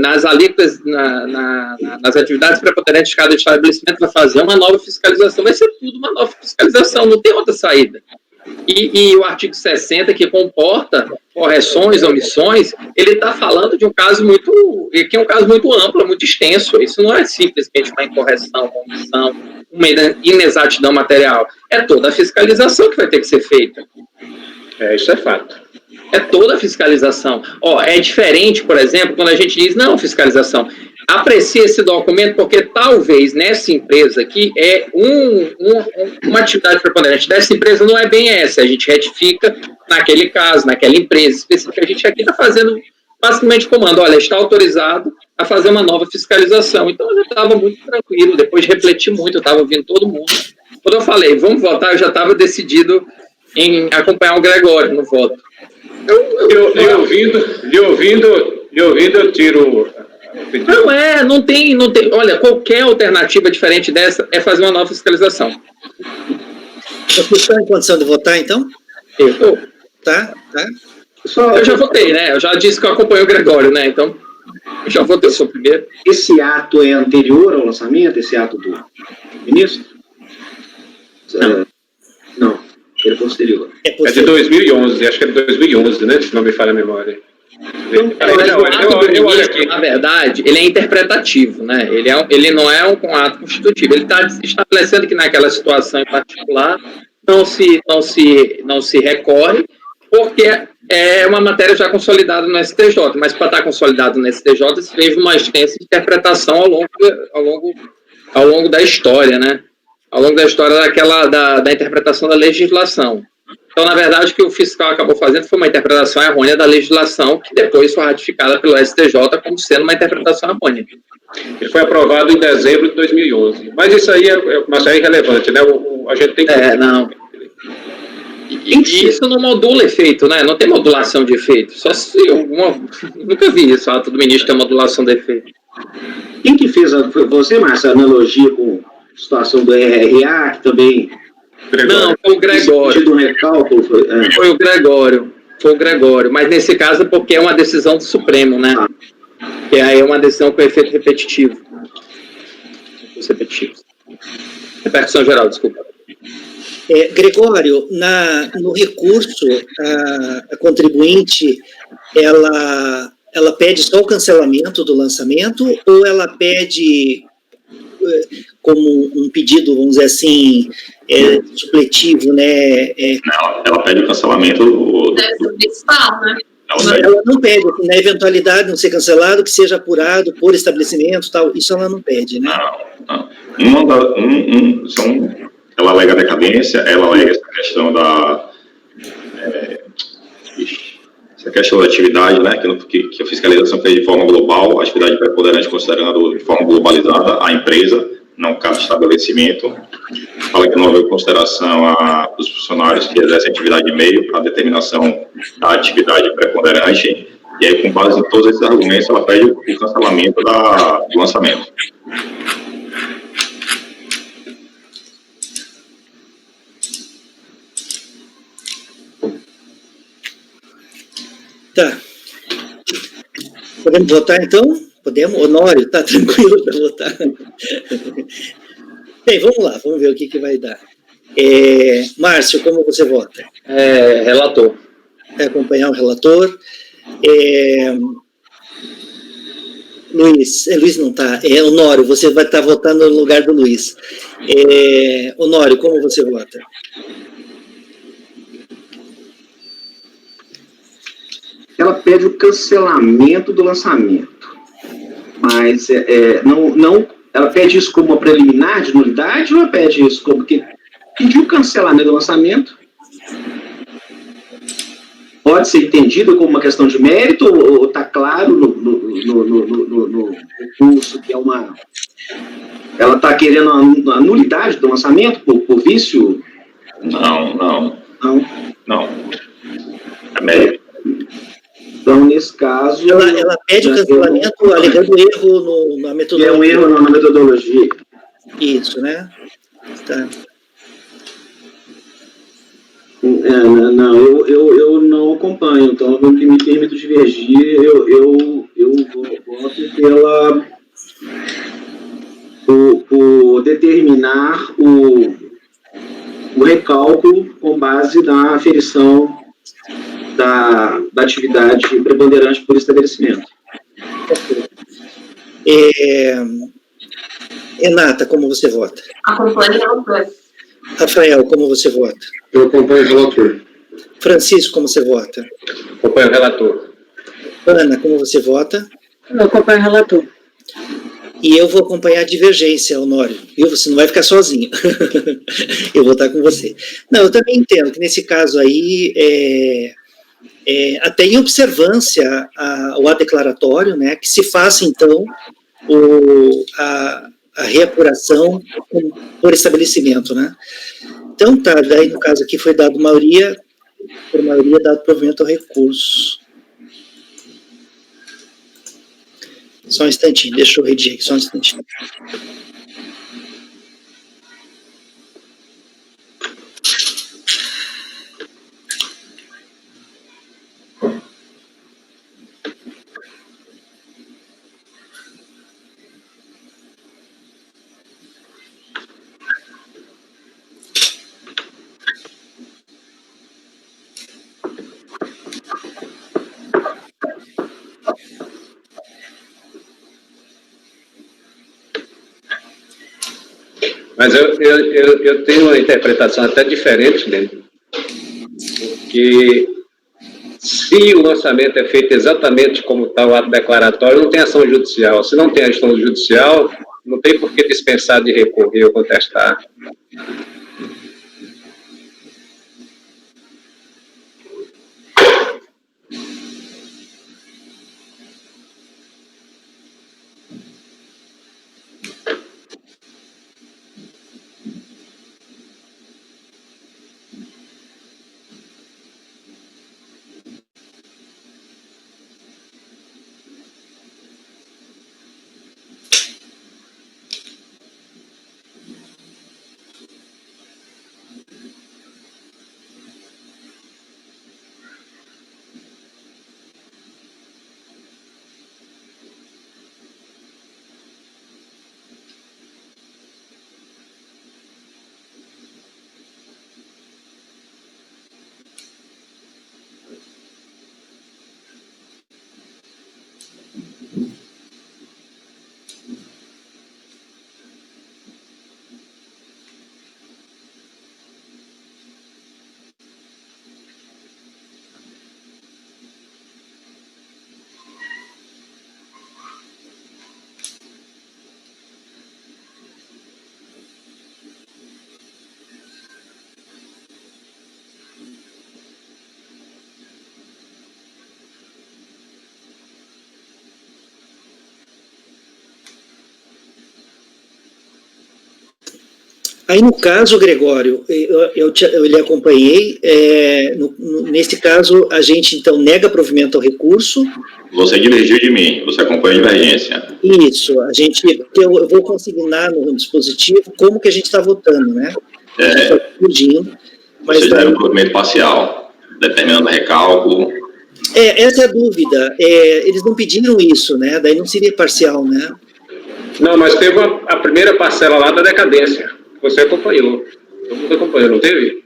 nas alíquotas, nas atividades preponderentes de cada estabelecimento, vai fazer uma nova fiscalização. Vai ser tudo uma nova fiscalização, não tem outra saída. E o artigo 60, que comporta correções, omissões, ele está falando de um caso que é um caso muito amplo, muito extenso. Isso não é simplesmente uma incorreção, uma omissão, uma inexatidão material. É toda a fiscalização que vai ter que ser feita. Isso é fato. É toda a fiscalização. É diferente, por exemplo, quando a gente diz, não, fiscalização, aprecie esse documento porque talvez nessa empresa aqui é uma atividade preponderante dessa empresa não é bem essa, a gente retifica naquele caso, naquela empresa específica, a gente aqui está fazendo basicamente comando, olha, está autorizado a fazer uma nova fiscalização. Então eu já estava muito tranquilo, depois de refletir muito, eu estava ouvindo todo mundo. Quando eu falei, vamos votar, eu já estava decidido em acompanhar o Gregório no voto. Lhe ouvindo, eu tiro... Não tem. Olha, qualquer alternativa diferente dessa é fazer uma nova fiscalização. Você está em condição de votar, então? Eu estou. Tá. Eu já votei, né? Eu já disse que eu acompanho o Gregório, né? Então, eu já votei, eu sou o primeiro. Esse ato é anterior ao lançamento, esse ato do ministro? Não, ele é posterior. É de 2011, acho que é de 2011, né? Se não me falha a memória. Na verdade, ele é interpretativo, né? Ele não é um ato constitutivo. Ele está estabelecendo que naquela situação em particular não se recorre, porque é uma matéria já consolidada no STJ, mas para estar consolidado no STJ se teve uma extensa interpretação ao longo da história, né? Ao longo da história da interpretação da legislação. Então, na verdade, o que o fiscal acabou fazendo foi uma interpretação errônea da legislação, que depois foi ratificada pelo STJ como sendo uma interpretação errônea. Ele foi aprovado em dezembro de 2011. Mas isso aí é irrelevante, né? A gente tem que... não. E isso não modula efeito, né? Não tem modulação de efeito. Só se nunca vi isso, ato do ministro ter modulação de efeito. Quem que fez, foi você, Márcio, a analogia com a situação do RRA, que também... Não, foi o Gregório. Do recálculo, Foi o Gregório. Mas nesse caso é porque é uma decisão do Supremo, né? Que aí é uma decisão com efeito repetitivo. Repercussão geral, desculpa. Gregório, no recurso, a contribuinte, ela pede só o cancelamento do lançamento ou ela pede como um pedido, vamos dizer assim, supletivo, né? Não, ela pede o cancelamento do principal, né? Ela não pede, na eventualidade de não ser cancelado, que seja apurado por estabelecimento, tal, isso ela não pede, né? Não. Ela alega decadência, ela alega essa questão essa questão da atividade, né, que a fiscalização fez de forma global, a atividade preponderante considerando de forma globalizada a empresa, não cada estabelecimento. Fala que não houve consideração dos funcionários que exercem atividade de meio para a determinação da atividade preponderante, e aí, com base em todos esses argumentos, ela pede o cancelamento do lançamento. Tá. Podemos votar, então? Podemos? Honório, tá tranquilo para votar? Bem, vamos lá, vamos ver o que vai dar. Márcio, como você vota? Relator. Vai acompanhar o relator. Luiz não está. Honório, você vai estar votando no lugar do Luiz. Honório, como você vota? Ela pede o cancelamento do lançamento, mas não, ela pede isso como uma preliminar de nulidade ou ela pede isso como que pediu o cancelamento do lançamento? Pode ser entendido como uma questão de mérito ou está claro no recurso que ela está querendo a nulidade do lançamento por vício? Não. É mérito. Então, nesse caso... Ela pede o cancelamento alegando erro na metodologia. É um erro na metodologia. Isso, né? Tá. Não, eu não acompanho, então eu me permito divergir, eu voto por determinar o recálculo com base na aferição da atividade preponderante por estabelecimento. Renata, como você vota? Acompanhe o relator. Rafael, como você vota? Eu acompanho o relator. Francisco, como você vota? Acompanho o relator. Ana, como você vota? Eu acompanho o relator. E eu vou acompanhar a divergência, Honório, viu? Você não vai ficar sozinho. Eu vou estar com você. Não, eu também entendo que nesse caso aí, até em observância ao ato declaratório, né, que se faça, então, a reapuração por estabelecimento, né? Então, tá, daí no caso aqui foi dado por maioria dado provimento ao recurso. Só um instantinho, deixa eu redigir aqui, só um instantinho. Mas eu tenho uma interpretação até diferente dele, porque se o lançamento é feito exatamente como está o ato declaratório, não tem ação judicial. Se não tem ação judicial, não tem por que dispensar de recorrer ou contestar. Aí, no caso, Gregório, eu lhe acompanhei, nesse caso, a gente, então, nega provimento ao recurso. Você divergiu de mim, você acompanha a divergência. Isso, eu vou consignar no dispositivo como que a gente está votando, né? A gente está pedindo. Vocês deram provimento parcial, determinando recálculo. Essa é a dúvida. Eles não pediram isso, né? Daí não seria parcial, né? Não, mas teve a primeira parcela lá da decadência. Você acompanhou. Todo mundo acompanhou, não teve?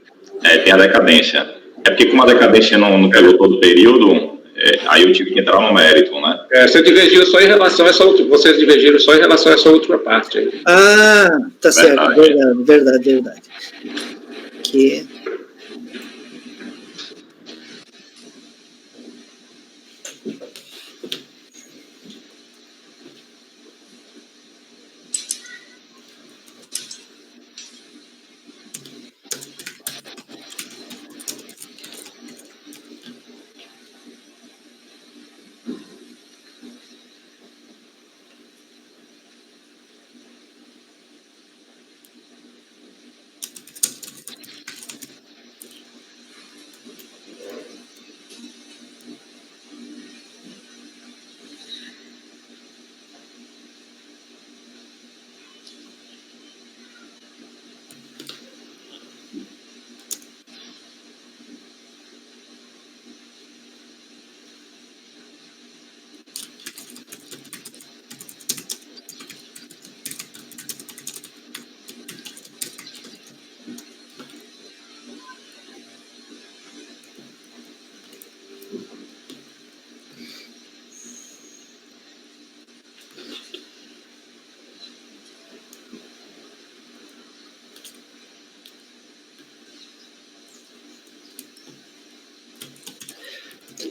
Tem a decadência. É porque como a decadência não pegou todo o período, aí eu tive que entrar no mérito, né? Você divergiu só em relação a essa outra, vocês divergiram só em relação a essa outra parte aí. Ah, tá certo, verdade. Que...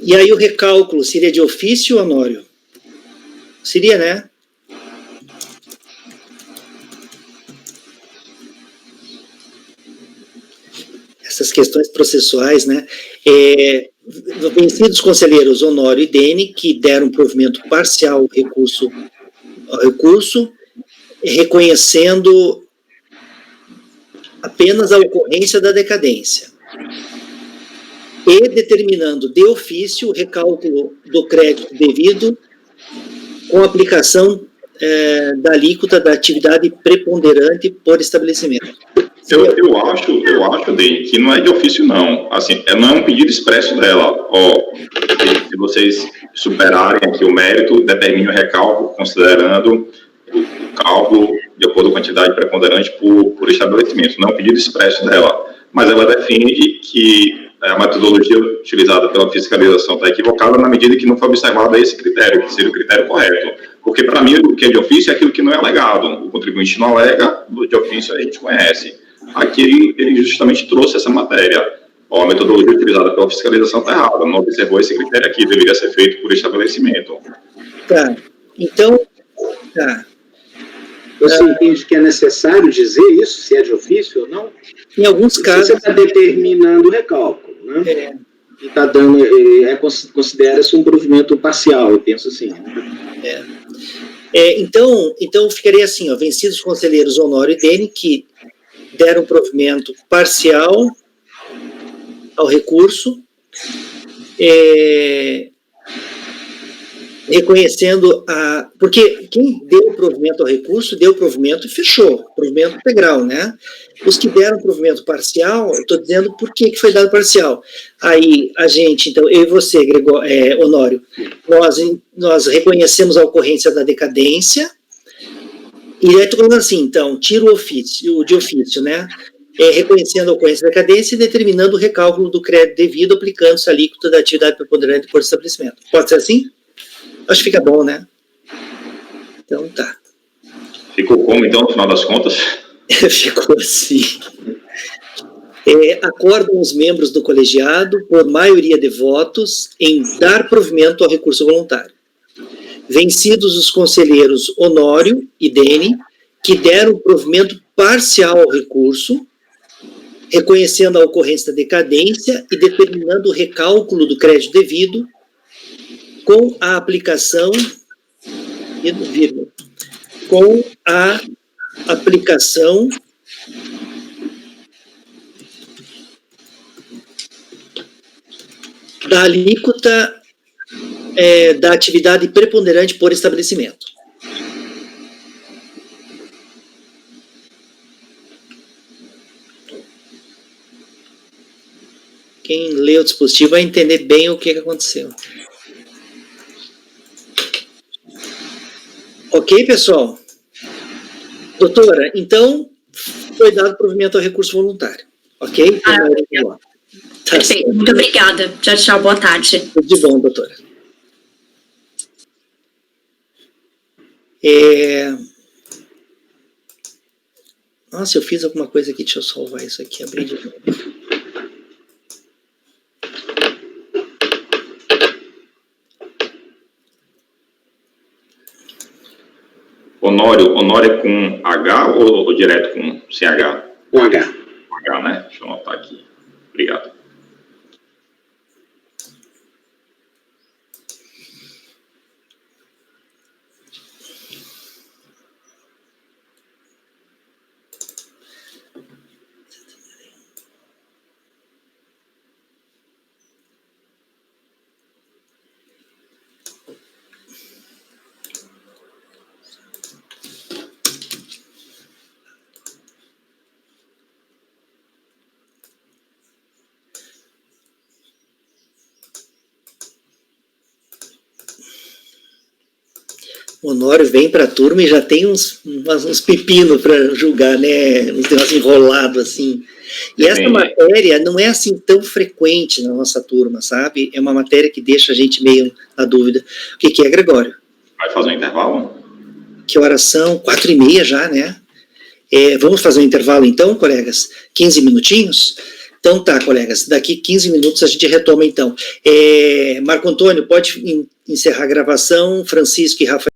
E aí o recálculo seria de ofício, Honório? Seria, né? Essas questões processuais, né? Vencidos conselheiros Honório e Dene, que deram provimento parcial ao recurso, reconhecendo apenas a ocorrência da decadência e determinando de ofício o recálculo do crédito devido com aplicação da alíquota da atividade preponderante por estabelecimento. Eu acho, Dene, que não é de ofício, não. Assim, não é um pedido expresso dela. Se vocês superarem aqui o mérito, determine o recálculo considerando o cálculo de acordo com a quantidade preponderante por estabelecimento. Não é um pedido expresso dela. Mas ela defende que a metodologia utilizada pela fiscalização está equivocada na medida que não foi observado esse critério, que seria o critério correto. Porque, para mim, o que é de ofício é aquilo que não é alegado. O contribuinte não alega, de ofício a gente conhece. Aqui ele justamente trouxe essa matéria. A metodologia utilizada pela fiscalização está errada, não observou esse critério aqui, deveria ser feito por estabelecimento. Tá, então, tá. Você entende que é necessário dizer isso, se é de ofício ou não? Em alguns casos... Você está determinando o recálculo, né? E está dando, considera-se um provimento parcial, eu penso assim. Né? Então ficaria assim, ó, vencidos conselheiros Honório e Dene, que deram provimento parcial ao recurso, reconhecendo porque quem deu provimento ao recurso, deu provimento e fechou, provimento integral, né? Os que deram provimento parcial, eu estou dizendo por que foi dado parcial. Aí, a gente, então, eu e você, Honório, nós reconhecemos a ocorrência da decadência, e aí estou falando assim, então, tira o de ofício, né? Reconhecendo a ocorrência da decadência e determinando o recálculo do crédito devido, aplicando-se a alíquota da atividade preponderante por estabelecimento. Pode ser assim? Acho que fica bom, né? Então, tá. Ficou como, então, no final das contas? Ficou assim. Acordam os membros do colegiado, por maioria de votos, em dar provimento ao recurso voluntário. Vencidos os conselheiros Honório e Dene, que deram provimento parcial ao recurso, reconhecendo a ocorrência da decadência e determinando o recálculo do crédito devido com a aplicação da alíquota da atividade preponderante por estabelecimento. Quem lê o dispositivo vai entender bem o que aconteceu. Ok, pessoal? Doutora, então, foi dado provimento ao recurso voluntário. Ok? Perfeito, muito obrigada. Tchau, boa tarde. Tudo de bom, doutora. Nossa, eu fiz alguma coisa aqui, deixa eu salvar isso aqui, abrir de novo. Honório é com H ou direto sem H? Com H. Com H, né? Deixa eu anotar aqui. Obrigado. O Honório vem para a turma e já tem uns pepinos para julgar, né? Uns negócios enrolados, assim. E essa matéria não é assim tão frequente na nossa turma, sabe? É uma matéria que deixa a gente meio na dúvida. O que é, Gregório? Vai fazer um intervalo? Que horas são? 4h30 já, né? Vamos fazer um intervalo então, colegas? 15 minutinhos? Então tá, colegas, daqui 15 minutos a gente retoma então. Marco Antônio, pode encerrar a gravação, Francisco e Rafael.